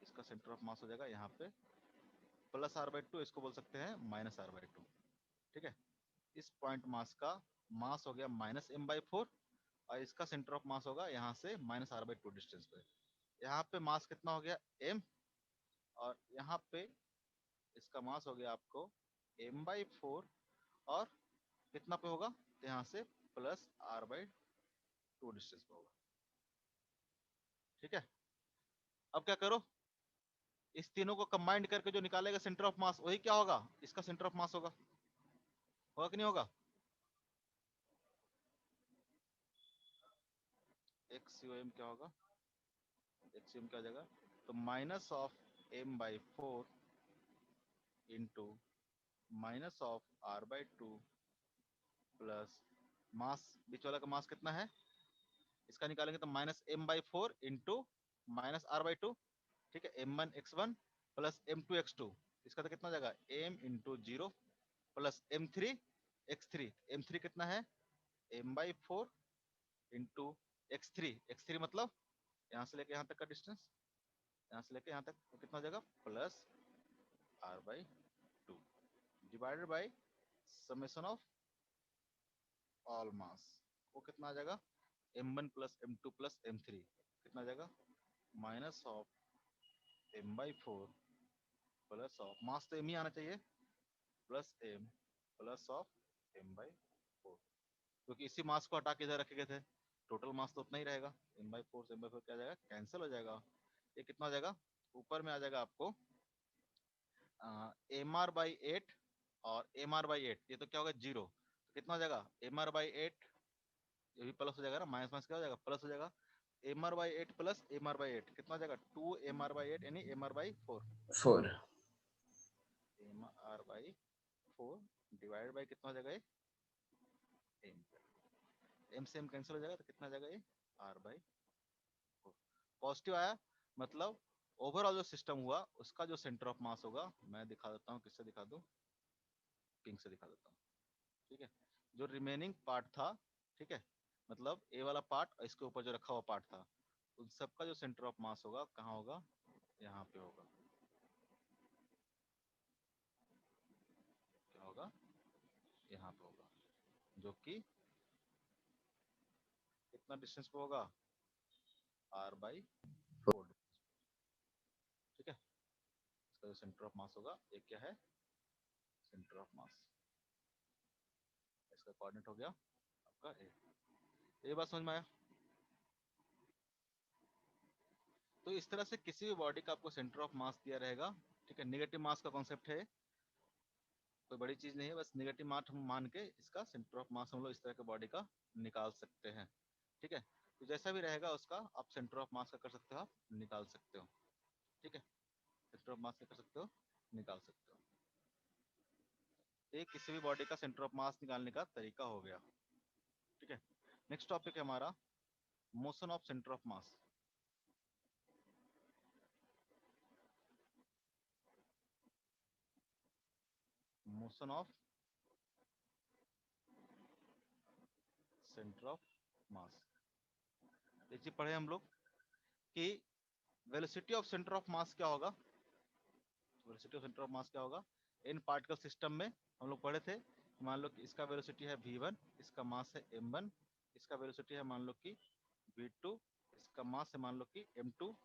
इसका सेंटर ऑफ मास हो जाएगा यहाँ पे +r/2, इसको बोल सकते हैं -r/2, ठीक है। इस पॉइंट मास का मास हो गया -m/4 और इसका सेंटर ऑफ मास होगा यहाँ से -r/2 डिस्टेंस पे। यहाँ पे मास कितना हो गया m, और यहाँ पे इसका मास हो गया आपको m/4 और कितना पे होगा, तो यहाँ से +r/2 डिस्टेंस पे होगा, ठीक है। अब क्या करो, इस तीनों को कंबाइंड करके जो निकालेगा सेंटर ऑफ मास, वही क्या होगा, इसका सेंटर ऑफ मास होगा कि नहीं होगा, XUM क्या होगा, XUM क्या हो जाएगा, तो -m/4 into -r/2 plus mass, बीच वाला का मास कितना है, इसका निकालेंगे तो -m/4 इंटू -r/2, ठीक है, m1x1 प्लस m2x2, इसका तो कितना हो जाएगा m into 0 plus m3x3, m3 कितना है m/4 इंटू x3 मतलब यहाँ से लेके यहाँ तक का डिस्टेंस, यहाँ से लेके यहाँ तक, तो कितना हो जाएगा +r/2 divided by summation of all mass, वो कितना आ जाएगा m1 plus m2 plus m3, कितना आ जाएगा -m/4 प्लस ऑफ मास, तो m ही आना चाहिए, plus m plus of m/4, क्योंकि इसी मास को हटा के इधर रखे गए थे, टोटल मास तो उतना ही रहेगा, m/4 से m/4 क्या आ जाएगा, कैंसिल हो जाएगा। ये कितना हो जाएगा, ऊपर में आ जाएगा आपको mr/8 और mr/8, ये तो क्या होगा 0, तो कितना हो जाएगा mr/8, ये भी प्लस हो जाएगा ना, माइनस माइनस क्या हो जाएगा प्लस हो जाएगा, mr/8 प्लस mr/8 कितना हो जाएगा 2mr/8 यानी mr/4, 4 mr/4 डिवाइडेड बाय कितना हो जाएगा ये m से m कैंसिल हो जाएगा, तो कितना आ जाएगा ये r/4। पॉजिटिव आया मतलब ओवरऑल जो सिस्टम हुआ उसका जो सेंटर ऑफ मास होगा, मैं दिखा देता हूँ, किससे दिखा दूँ, पिंक से दिखा देता हूँ, ठीक है। जो रिमेनिंग पार्ट था, ठीक है, मतलब ए वाला पार्ट और इसके ऊपर जो रखा हुआ पार्ट था, उन सबका जो सेंटर ऑफ मास होगा कहाँ होगा, यहाँ पे होगा, क्या होगा, यहाँ पे होगा, जो कि कितना डिस्टेंस पे होगा r/4, ठीक है। इसका जो सेंटर ऑफ मास होगा ये क्या है, सेंटर ऑफ मास, इसका कोऑर्डिनेट हो गया आपका ए। ये बात समझ में आया। तो इस तरह से किसी भी बॉडी का आपको सेंटर ऑफ मास दिया रहेगा, ठीक है। नेगेटिव मास का कॉन्सेप्ट है, कोई बड़ी चीज नहीं है, बस नेगेटिव मास हम मान के इसका सेंटर ऑफ मास हम लोग इस तरह के बॉडी का निकाल सकते हैं, ठीक है। तो जैसा भी रहेगा उसका आप सेंटर ऑफ मास का कर सकते हो, आप निकाल सकते हो, ठीक है। सेंटर ऑफ मास का कर सकते हो, निकाल सकते हो। ये किसी भी बॉडी का सेंटर ऑफ मास निकालने का तरीका हो गया, ठीक है। नेक्स्ट टॉपिक है हमारा motion of centre of mass. Motion of centre of मास, ये चीज पढ़े हम लोग कि velocity of centre of mass क्या होगा, velocity of centre of mass क्या होगा। इन पार्टिकल सिस्टम में हम लोग पढ़े थे, मान लो कि इसका वेलोसिटी है v1, इसका मास है m1, इसका वेलोसिटी है मान लो कि v2, इसका मास है मान लो कि m2,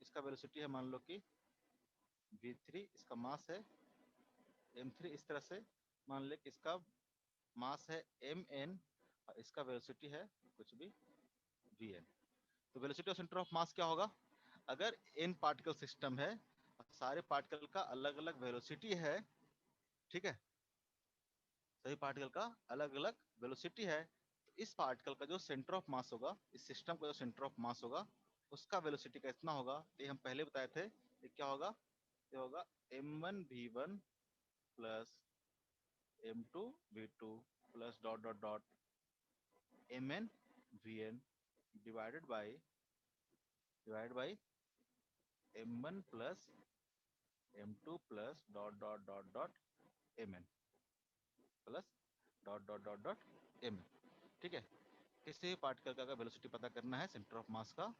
इसका वेलोसिटी है मान लो कि v3, इसका मास है m3, इस तरह से मान ले कि इसका मास है mn और इसका वेलोसिटी है कुछ भी vn। तो velocity of centre of mass क्या होगा, अगर n पार्टिकल सिस्टम है सारे पार्टिकल का अलग अलग वेलोसिटी है, ठीक है, सभी पार्टिकल का अलग अलग वेलोसिटी है, तो इस पार्टिकल का जो सेंटर ऑफ मास होगा, इस सिस्टम का जो सेंटर ऑफ मास होगा, उसका वेलोसिटी का इतना होगा, ये हम पहले बताए थे, ये क्या होगा, ये होगा m1v1 plus m2v2 plus dot dot dot mn divided by m1 plus m2 plus dot dot dot dot mn plus dot dot dot dot mn, ठीक है। किसी भी पार्टिकल का अगर वेलोसिटी पता करना है सेंटर ऑफ मास का,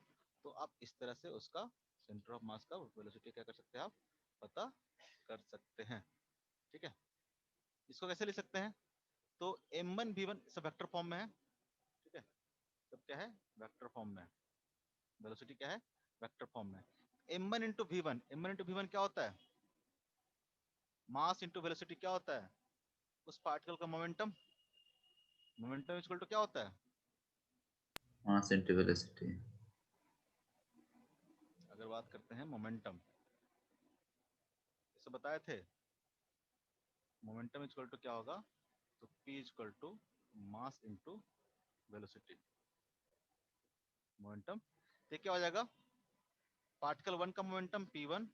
तो आप इस तरह से उसका सेंटर ऑफ मास का वेलोसिटी क्या कर सकते हैं, आप पता कर सकते हैं, ठीक है। इसको कैसे लिख सकते हैं, तो m1v1 सब वेक्टर फॉर्म में है, ठीक है, सब क्या है, वेक्टर फॉर्म में है, वेलोसिटी क्या है, वेक्टर फॉर्म में है। m1 into v1, m1 into v1 क्या होता है, मास इंटू वेलोसिटी क्या होता है, उस पार्टिकल का मोमेंटम, मोमेंटम इक्वल टू क्या होता है, मास इंटू वेलोसिटी। अगर बात करते हैं मोमेंटम, इसे बताए थे, मोमेंटम इक्वल टू क्या होगा, तो p equal to mass into velocity, momentum, ये क्या हो जाएगा, पार्टिकल 1 का मोमेंटम p1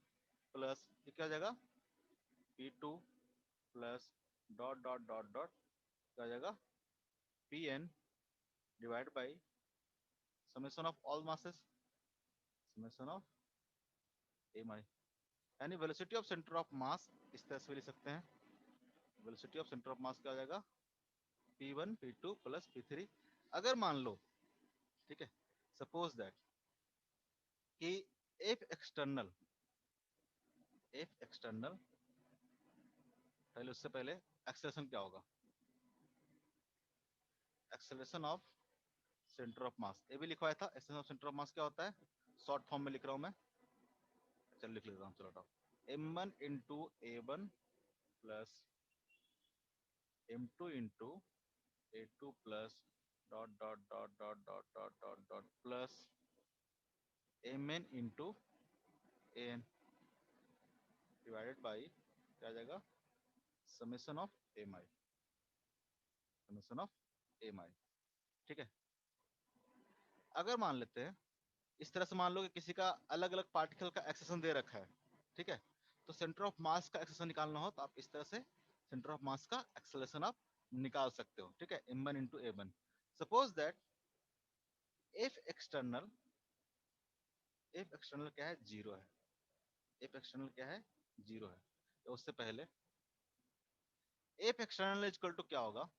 प्लस ये क्या हो जाएगा p2 plus dot dot dot dot क्या हो जाएगा pn divide by summation of all masses, summation of mi, यानी वेलोसिटी ऑफ सेंटर ऑफ मास इस तरह से भी लिख सकते हैं, velocity of centre of mass क्या हो जाएगा p1 p2 प्लस p3। अगर मान लो, ठीक है, सपोज दैट कि एफ एक्सटर्नल, एफ एक्सटर्नल, पहले उससे पहले एक्सेलरेशन क्या होगा, एक्सेलरेशन ऑफ सेंटर ऑफ मास, ये भी लिखवाया था, acceleration of centre of mass क्या होता है, शॉर्ट फॉर्म में लिख रहा हूं मैं, चल लिख लेता हूँ, चलो हटाओ, m1 into a1 plus m2 into a2 plus dot dot dot dot dot dot dot dot plus mn into an divided by क्या आ जाएगा summation of mi, summation of mi, ठीक है। अगर मान लेते हैं इस तरह से, मान लो कि किसी का अलग अलग पार्टिकल का एक्सेशन दे रखा है, ठीक है, तो सेंटर ऑफ मास का एक्सेशन निकालना हो तो आप इस तरह से सेंटर ऑफ मास का एक्सेलरेशन आप निकाल सकते हो, ठीक है, m1 into a1। Suppose that F external, F external क्या है, जीरो है, एफ एक्सटर्नल क्या है, जीरो है, तो उससे पहले एफ एक्सटर्नल इक्वल टू क्या होगा,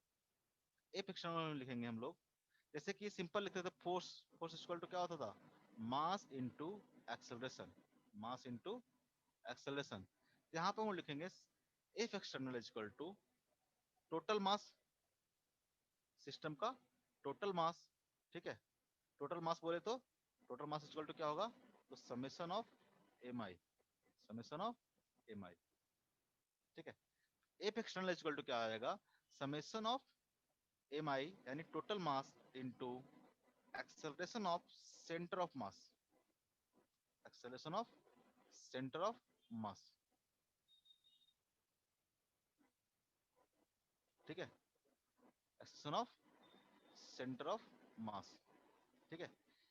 एफ एक्सटर्नल लिखेंगे हम लोग, जैसे कि सिंपल लिखते थे फोर्स, फोर्स इक्वल टू क्या होता था, mass into acceleration, mass into acceleration, यहाँ पे हम लिखेंगे F external equal to total mass, system का टोटल मास, ठीक है, टोटल मास बोले तो टोटल मास इक्वल टू क्या होगा, तो summation of M I, summation of M I, ठीक है। एफ एक्सटर्नल इक्वल टू क्या आ जाएगा, समेशन ऑफ एम आई यानी total mass into acceleration of centre of mass, acceleration of centre of मास, ठीक है, एक्सेलरेशन ऑफ सेंटर ऑफ मास, ठीक है।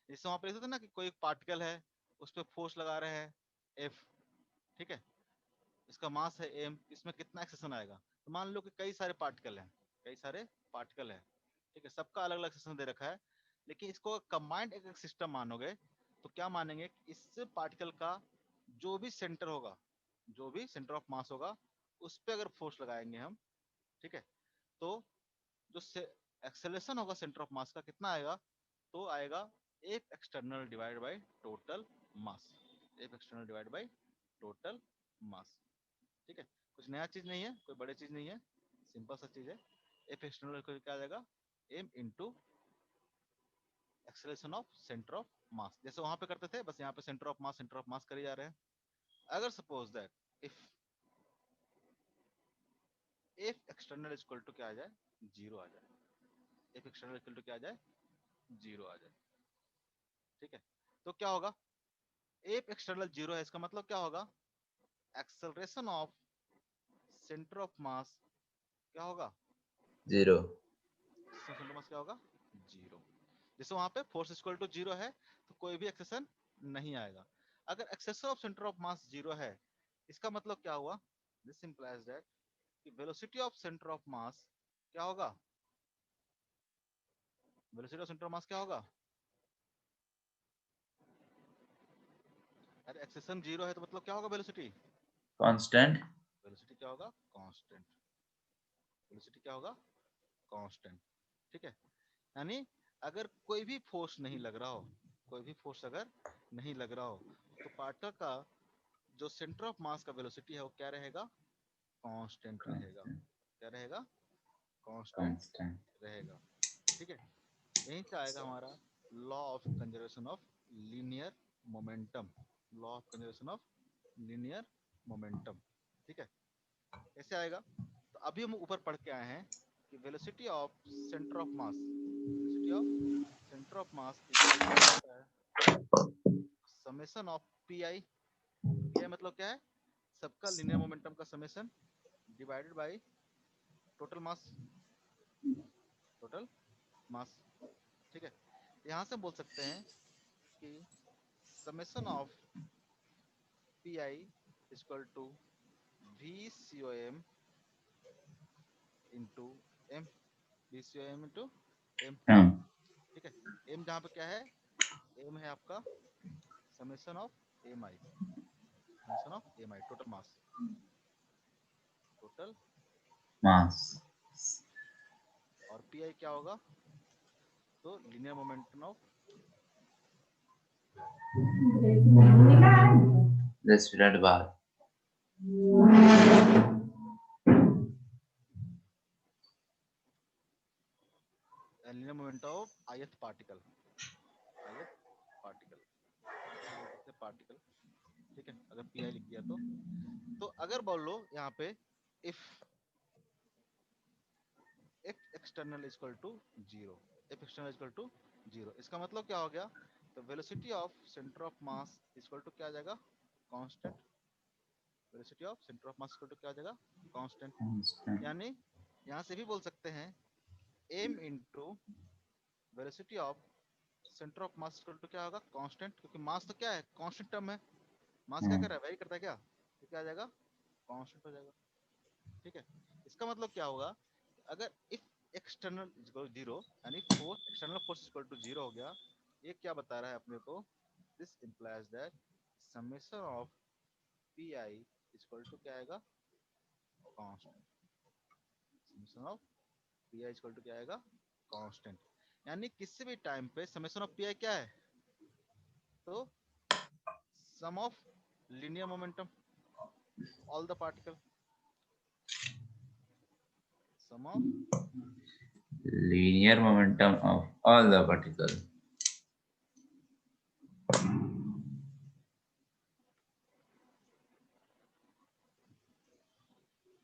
जैसे वहां पे ना कि कोई एक पार्टिकल है, उस पर फोर्स लगा रहे हैं एफ, ठीक है, इसका मास है एम, इसमें कितना एक्सेशन आएगा, तो मान लो कि कई सारे पार्टिकल हैं, कई सारे पार्टिकल हैं, ठीक है, सबका अलग अलग एक्सेशन दे रखा है, लेकिन इसको कंबाइंड एक सिस्टम मानोगे तो क्या मानेंगे, इस पार्टिकल का जो भी सेंटर होगा, जो भी सेंटर ऑफ मास होगा, उस पर अगर फोर्स लगाएंगे हम, ठीक है, तो जो एक्सेलरेशन होगा सेंटर ऑफ मास का कितना आएगा, तो आएगा F external divide by total mass, F external divide by total mass, ठीक है। कुछ नया चीज नहीं है, कोई बड़ी चीज नहीं है, सिंपल सा चीज है, एफ एक्सटर्नल क्या आ जाएगा, M into acceleration of centre of mass, जैसे वहां पे करते थे, बस यहाँ पे सेंटर ऑफ मास करे जा रहे हैं। अगर suppose that if external equal to क्या आ जाए, जीरो आ जाए, इफ एक्सटर्नल इक्वल टू क्या आ जाए, जीरो आ जाए, ठीक है, तो क्या होगा, एफ एक्सटर्नल जीरो है, इसका मतलब क्या होगा, acceleration of centre of mass क्या होगा? 0। सेंटर ऑफ मास क्या होगा? 0। जैसे वहां पे फोर्स इक्वल टू 0 है तो कोई भी एक्सेशन नहीं आएगा। अगर acceleration of centre of mass 0 है, इसका मतलब क्या हुआ? दिस इंप्लाइज दैट कि velocity of centre of mass क्या होगा? Velocity of centre of mass क्या होगा? अरे एक्सेशन 0 है तो मतलब क्या होगा वेलोसिटी? कांस्टेंट। वेलोसिटी क्या होगा? कांस्टेंट। वेलोसिटी क्या होगा? कांस्टेंट। ठीक है, यानी अगर कोई भी फोर्स नहीं लग रहा हो, कोई भी फोर्स अगर नहीं लग रहा हो, तो पार्टिकल का जो सेंटर ऑफ मास का वेलोसिटी है वो क्या रहेगा? कांस्टेंट रहेगा। क्या रहेगा? Constant constant. रहेगा। ठीक है, यहीं से आएगा हमारा law of conservation of linear momentum. Law of conservation of linear momentum. ठीक है, कैसे आएगा? तो अभी हम ऊपर पढ़ के आए हैं कि velocity of centre of mass, velocity of centre of mass equal to होता है summation of P I. P I मतलब क्या है? सबका लीनियर मोमेंटम का summation divided by total mass. Total mass. ठीक है, यहाँ से बोल सकते हैं कि summation of P I equal to V C O M into M. V C O M into M. हाँ। ठीक है, एम जहाँ पे क्या है? एम है आपका summation of M I. Summation of M I total mass. Total mass. और पी आई क्या होगा? तो लीनियर मोमेंटम ऑफ 10 मिनट बाद। Linear momentum of ith particle. ith particle बोल सकते हैं पार्टिकल। ठीक है, अगर पी आई लिख दिया तो अगर बोल लो यहाँ पे if F external equal to 0, F external equal to 0, इसका मतलब क्या हो गया? तो velocity of centre of mass equal to क्या आ जाएगा? Constant. Velocity of centre of mass equal to क्या आ जाएगा? कांस्टेंट। कांस्टेंट। यानी यहाँ से भी बोल सकते हैं M into velocity of centre of mass equal to क्या होगा? कांस्टेंट, क्योंकि मास तो क्या है? कांस्टेंट टर्म है। मास क्या कर रहा है? वेरी करता है क्या? तो क्या आ जाएगा? कांस्टेंट हो जाएगा। ठीक है, इसका मतलब क्या होगा? अगर इफ एक्सटर्नल इक्वल जीरो, यानी force external force equal to 0 हो गया, ये क्या बता रहा है अपने को? This implies that summation of P I equal to क्या आएगा? Constant. Summation of P I equal to क्या आएगा? कांस्टेंट। यानी किसी भी टाइम पे समेशन ऑफ पी आई क्या है? तो sum of linear momentum all the particle. Sum of Linear momentum of all the particles.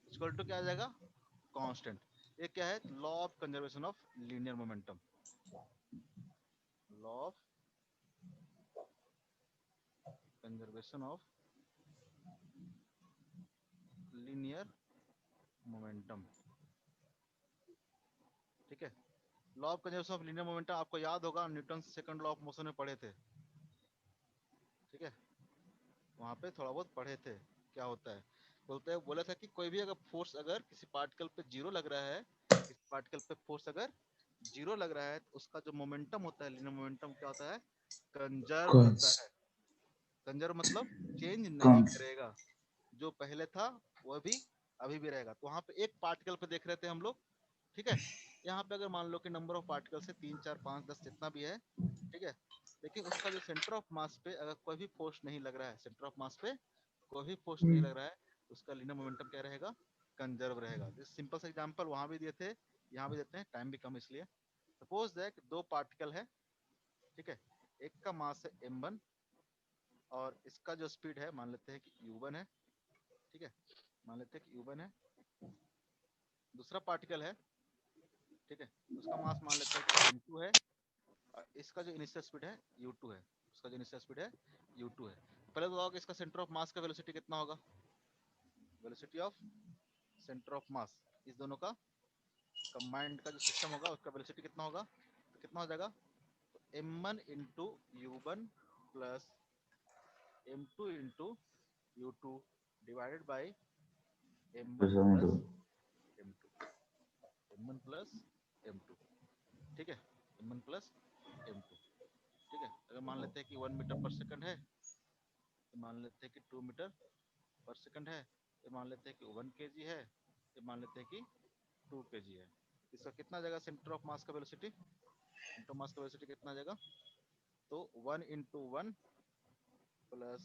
Equal to क्या आ जाएगा? कांस्टेंट। ये क्या है? Law of conservation of linear momentum. Law of conservation of linear momentum. ठीक है, law of conservation of linear momentum आपको याद होगा, Newton second law of motion में पढ़े थे। ठीक है, वहां पे थोड़ा बहुत पढ़े थे क्या होता है। बोला था कि कोई भी अगर फोर्स अगर किसी पार्टिकल पे 0 लग रहा है, किसी पार्टिकल पे फोर्स अगर 0 लग रहा है, तो उसका जो मोमेंटम होता है, लीनियर मोमेंटम क्या होता है? कंजर्व रहता Cons. है। कंजर्व मतलब चेंज नहीं Cons. करेगा, जो पहले था वह भी अभी भी रहेगा। तो वहां पे एक पार्टिकल पे देख रहे थे हम लोग। ठीक है, यहाँ पे अगर मान लो कि नंबर ऑफ पार्टिकल्स है 3 4 5 10 जितना भी है। ठीक है, लेकिन उसका जो सेंटर ऑफ मास पे अगर कोई भी फोर्स नहीं लग रहा है, सेंटर ऑफ मास पे कोई भी फोर्स नहीं लग रहा है, तो उसका लीनियर मोमेंटम क्या रहेगा? कंजर्व रहेगा। सिंपल सा एग्जांपल वहां भी दिए थे, यहाँ भी देते हैं, टाइम भी कम इसलिए। सपोज दैट दो पार्टिकल है। ठीक है, एक का मास है m1 और इसका जो स्पीड है मान लेते हैं कि u1 है। ठीक है, मान लेते हैं कि u1 है। दूसरा पार्टिकल है, ठीक है, उसका मास मान लेते हैं कि m2 है और इसका जो इनिशियल स्पीड है u2 है। उसका जो इनिशियल स्पीड है u2 है। पहले तो बताओ कि इसका सेंटर ऑफ मास का वेलोसिटी कितना होगा? वेलोसिटी ऑफ सेंटर ऑफ मास, इस दोनों का कंबाइंड का जो सिस्टम होगा उसका वेलोसिटी कितना होगा, तो कितना हो जाएगा, तो m1 into u1 plus m2 into u2 divided by m1 plus m2, m1 plus m2, ठीक है, m1 प्लस m2, ठीक है। अगर मान लेते हैं कि 1 मीटर पर सेकंड है, तो मान लेते हैं कि 2 मीटर पर सेकंड है, तो मान लेते हैं कि 1 kg है, तो मान लेते हैं कि 2 kg है। इसका कितना जाएगा सेंटर ऑफ मास का वेलोसिटी, सेंटर ऑफ मास का वेलोसिटी कितना आ जाएगा, तो 1 into 1 plus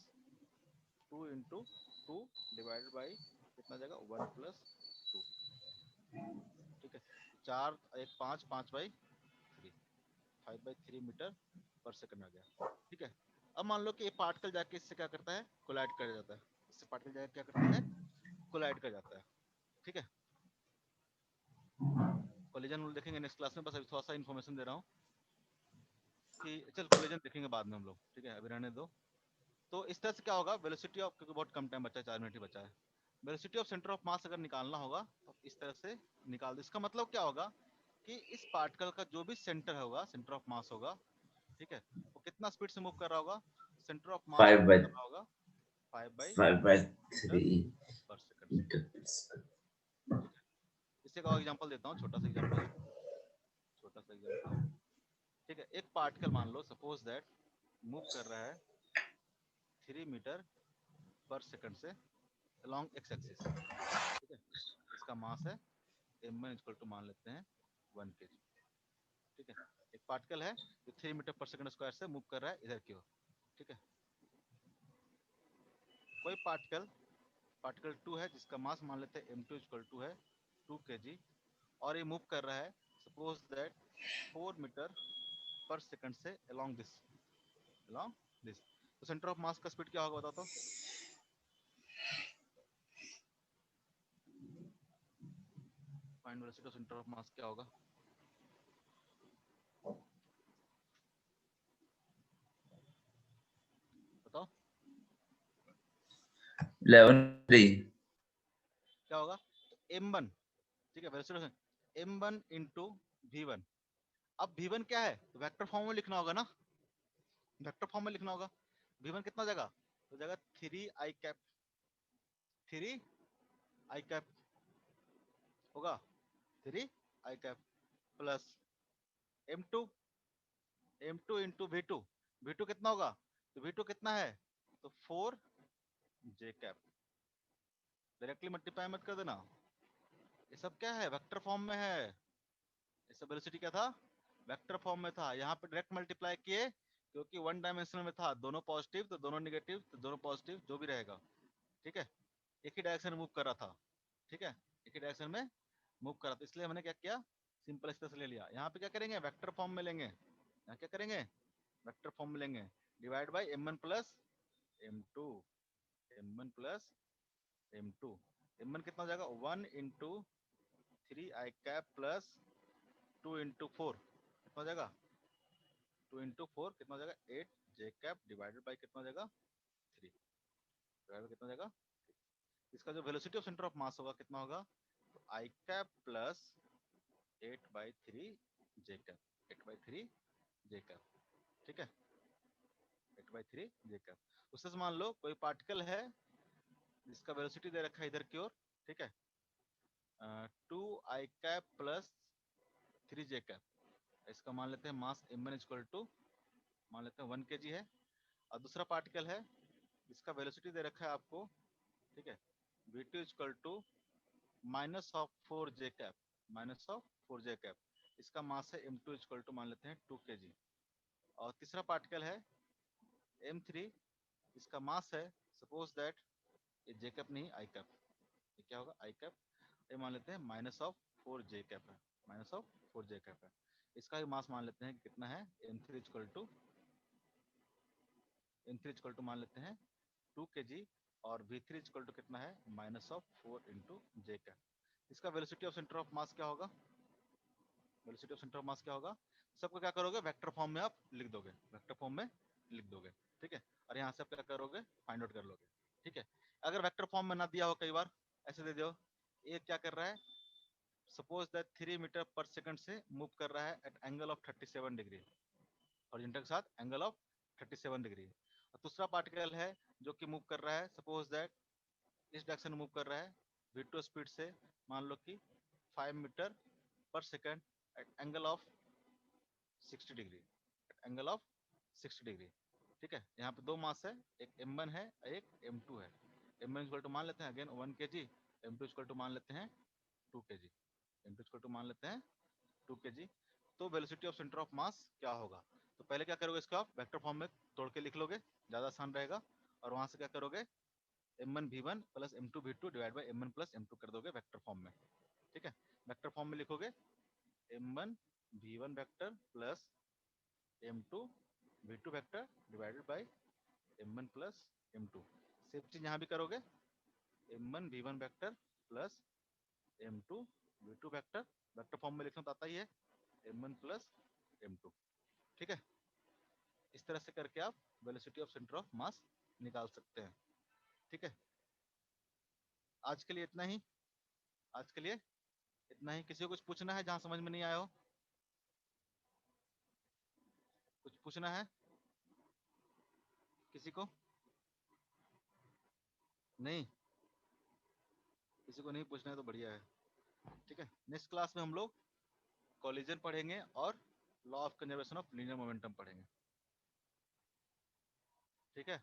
2 into 2 divided by कितना जाएगा 1 प्लस 2, ठीक है। 4 1 5 5 बाई 3, 5 बाई 3 मीटर पर सेकंड आ गया, ठीक है। अब मान लो कि ये पार्टिकल जाके इससे क्या करता है, कोलाइड कर जाता है, इससे पार्टिकल जाके क्या करता है, कोलाइड कर जाता है, ठीक है। कोलिजन रूल देखेंगे नेक्स्ट क्लास में, बस अभी थोड़ा सा इन्फॉर्मेशन दे रहा हूँ कि चल कोलिजन देखेंगे बाद में हम लोग, ठीक है, अभी रहने दो। तो इस तरह से क्या होगा, वेलोसिटी ऑफ, क्योंकि बहुत कम टाइम बचा है, 4 मिनट ही बचा है, वेलोसिटी ऑफ सेंटर ऑफ मास अगर निकालना होगा तो इस तरह से निकाल दो। इसका मतलब क्या होगा कि इस पार्टिकल का जो भी सेंटर होगा, सेंटर ऑफ मास होगा, ठीक है, वो कितना स्पीड से मूव कर रहा होगा, सेंटर ऑफ मास मूव कर रहा होगा 5 बाई 3 मीटर पर सेकंड से, ठीक है। इससे का एग्जांपल देता हूँ, छोटा सा एग्जांपल है, छोटा सा एग्जांपल, ठीक है। एक पार्टिकल मान लो सपोज दैट मूव कर रहा है 3 मीटर पर सेकंड से अलोंग एक्स एक्सिस, ठीक है। इसका मास है m1 इक्वल टू मान लेते हैं 1 kg, ठीक है। एक पार्टिकल है जो 3 मीटर पर सेकंड स्क्वायर से मूव कर रहा है इधर की ओर, ठीक है। कोई पार्टिकल, पार्टिकल 2 है जिसका मास मान लेते हैं m2 इक्वल टू है 2 kg, और ये मूव कर रहा है सपोज दैट 4 मीटर पर सेकंड से अलोंग दिस, अलोंग दिस। तो सेंटर ऑफ मास का स्पीड क्या होगा बताओ तो, find velocity of centre of mass क्या होगा, बताओ 11 क्या होगा, तो m1, ठीक है, वेलोसिटी m1 इंटू v1। अब v1 क्या है, तो वेक्टर फॉर्म में लिखना होगा ना, वेक्टर फॉर्म में लिखना होगा। v1 कितना जाएगा, तो जाएगा 3 i कैप, 3 i कैप होगा, 3 i cap plus m2, m2 into v2, v2 कितना होगा, तो v2 कितना है, तो 4 j कैप, डायरेक्टली मल्टीप्लाई मत कर देना, ये सब क्या है, वेक्टर फॉर्म में है। ये सब वेलोसिटी क्या था, वेक्टर फॉर्म में था, यहाँ पे डायरेक्ट मल्टीप्लाई किए क्योंकि वन डायमेंशनल में था, दोनों पॉजिटिव तो दोनों निगेटिव तो दोनों पॉजिटिव, जो भी रहेगा, ठीक है। एक ही डायरेक्शन मूव कर रहा था, ठीक है, एक ही डायरेक्शन में मूव कर रहा था, इसलिए हमने क्या किया, सिंपल इस तरह से ले लिया। यहाँ पे क्या करेंगे, वेक्टर फॉर्म में लेंगे, यहाँ क्या करेंगे, वेक्टर फॉर्म में लेंगे, divide by m1 plus m2, m1 plus m2, m1 कितना हो जाएगा 1 इंटू 3 आई कैप प्लस 2 इंटू 4 कितना हो जाएगा, 2 इंटू 4 कितना हो जाएगा 8 जे कैप डिवाइडेड बाई कितना हो जाएगा 3, डिवाइड कितना हो जाएगा, इसका जो वेलोसिटी ऑफ सेंटर ऑफ मास होगा कितना होगा, तो आई कैप प्लस 8/3 जे कैप, 8/3 जे कैप, ठीक है, 8/3 जे कैप। उससे मान लो कोई पार्टिकल है जिसका वेलोसिटी दे रखा है इधर की ओर, ठीक है, 2 आई कैप प्लस 3 जे कैप, इसका मान लेते हैं मास m1 इक्वल टू मान लेते हैं 1 kg है, और दूसरा पार्टिकल है जिसका वेलोसिटी दे रखा है आपको, ठीक है, v2 equal to minus of 4 J cap, minus of 4 J cap, इसका मास है m2 इक्वल टू मान लेते हैं 2 kg, और तीसरा पार्टिकल है m3, इसका मास है सपोज दैट ये जे कैप नहीं आई कैप, ये क्या होगा आई कैप, ये मान लेते हैं माइनस ऑफ 4 जे कैप है, माइनस ऑफ 4 जे कैप है, इसका भी मास मान लेते हैं कि कितना है m3 इक्वल टू मान लेते हैं 2 kg, और v3 इक्वल टू कितना है minus of 4 into J cap. इसका velocity of centre of mass क्या होगा, velocity of centre of mass क्या होगा, सबको क्या करोगे वेक्टर फॉर्म में आप लिख दोगे, वेक्टर फॉर्म में लिख दोगे, ठीक है, और यहाँ से आप क्या करोगे फाइंड आउट कर लोगे, ठीक है। अगर वेक्टर फॉर्म में ना दिया हो कई बार, ऐसे दे दो, ये क्या कर रहा है, सपोज दैट 3 मीटर पर सेकंड से मूव कर रहा है at angle of 37 degree, horizontal के साथ एंगल ऑफ 37 डिग्री। और दूसरा पार्टिकल है जो कि मूव कर रहा है, सपोज दैट इस डायरेक्शन में मूव कर रहा है v2 स्पीड से, मान लो कि 5 मीटर पर second at angle of 60 degree, at angle of 60 degree. ठीक है, यहाँ पे दो मास है, एक m1 है एक m2 है। m1 इक्वल टू मान लेते हैं again 1 kg, m2 equal to मान लेते हैं 2 kg, m2 इक्वल टू मान लेते हैं 2 kg। तो velocity of centre of mass क्या होगा, तो पहले क्या करोगे, इसको आप वेक्टर फॉर्म में तोड़ के लिख लोगे, ज़्यादा आसान रहेगा। और वहाँ से क्या करोगे, m1v1 plus m2v2 divide by m1 plus m2 कर दोगे वेक्टर फॉर्म में। ठीक है, वेक्टर फॉर्म में लिखोगे m1v1 vector plus m2v2 vector divided by m1 plus m2। Same चीज यहाँ भी करोगे, m1v1 vector plus m2v2 vector, vector form में लिखना तो आता ही है, m1 प्लस m2। ठीक है, इस तरह से करके आप वेलोसिटी ऑफ सेंटर ऑफ मास निकाल सकते हैं। ठीक है, आज के लिए इतना ही, आज के लिए इतना ही। किसी को कुछ पूछना है जहाँ समझ में नहीं आया हो, कुछ पूछना है किसी को? नहीं, किसी को नहीं पूछना है तो बढ़िया है। ठीक है, नेक्स्ट क्लास में हम लोग कोलिजन पढ़ेंगे और law of conservation of linear momentum पढ़ेंगे। ठीक है।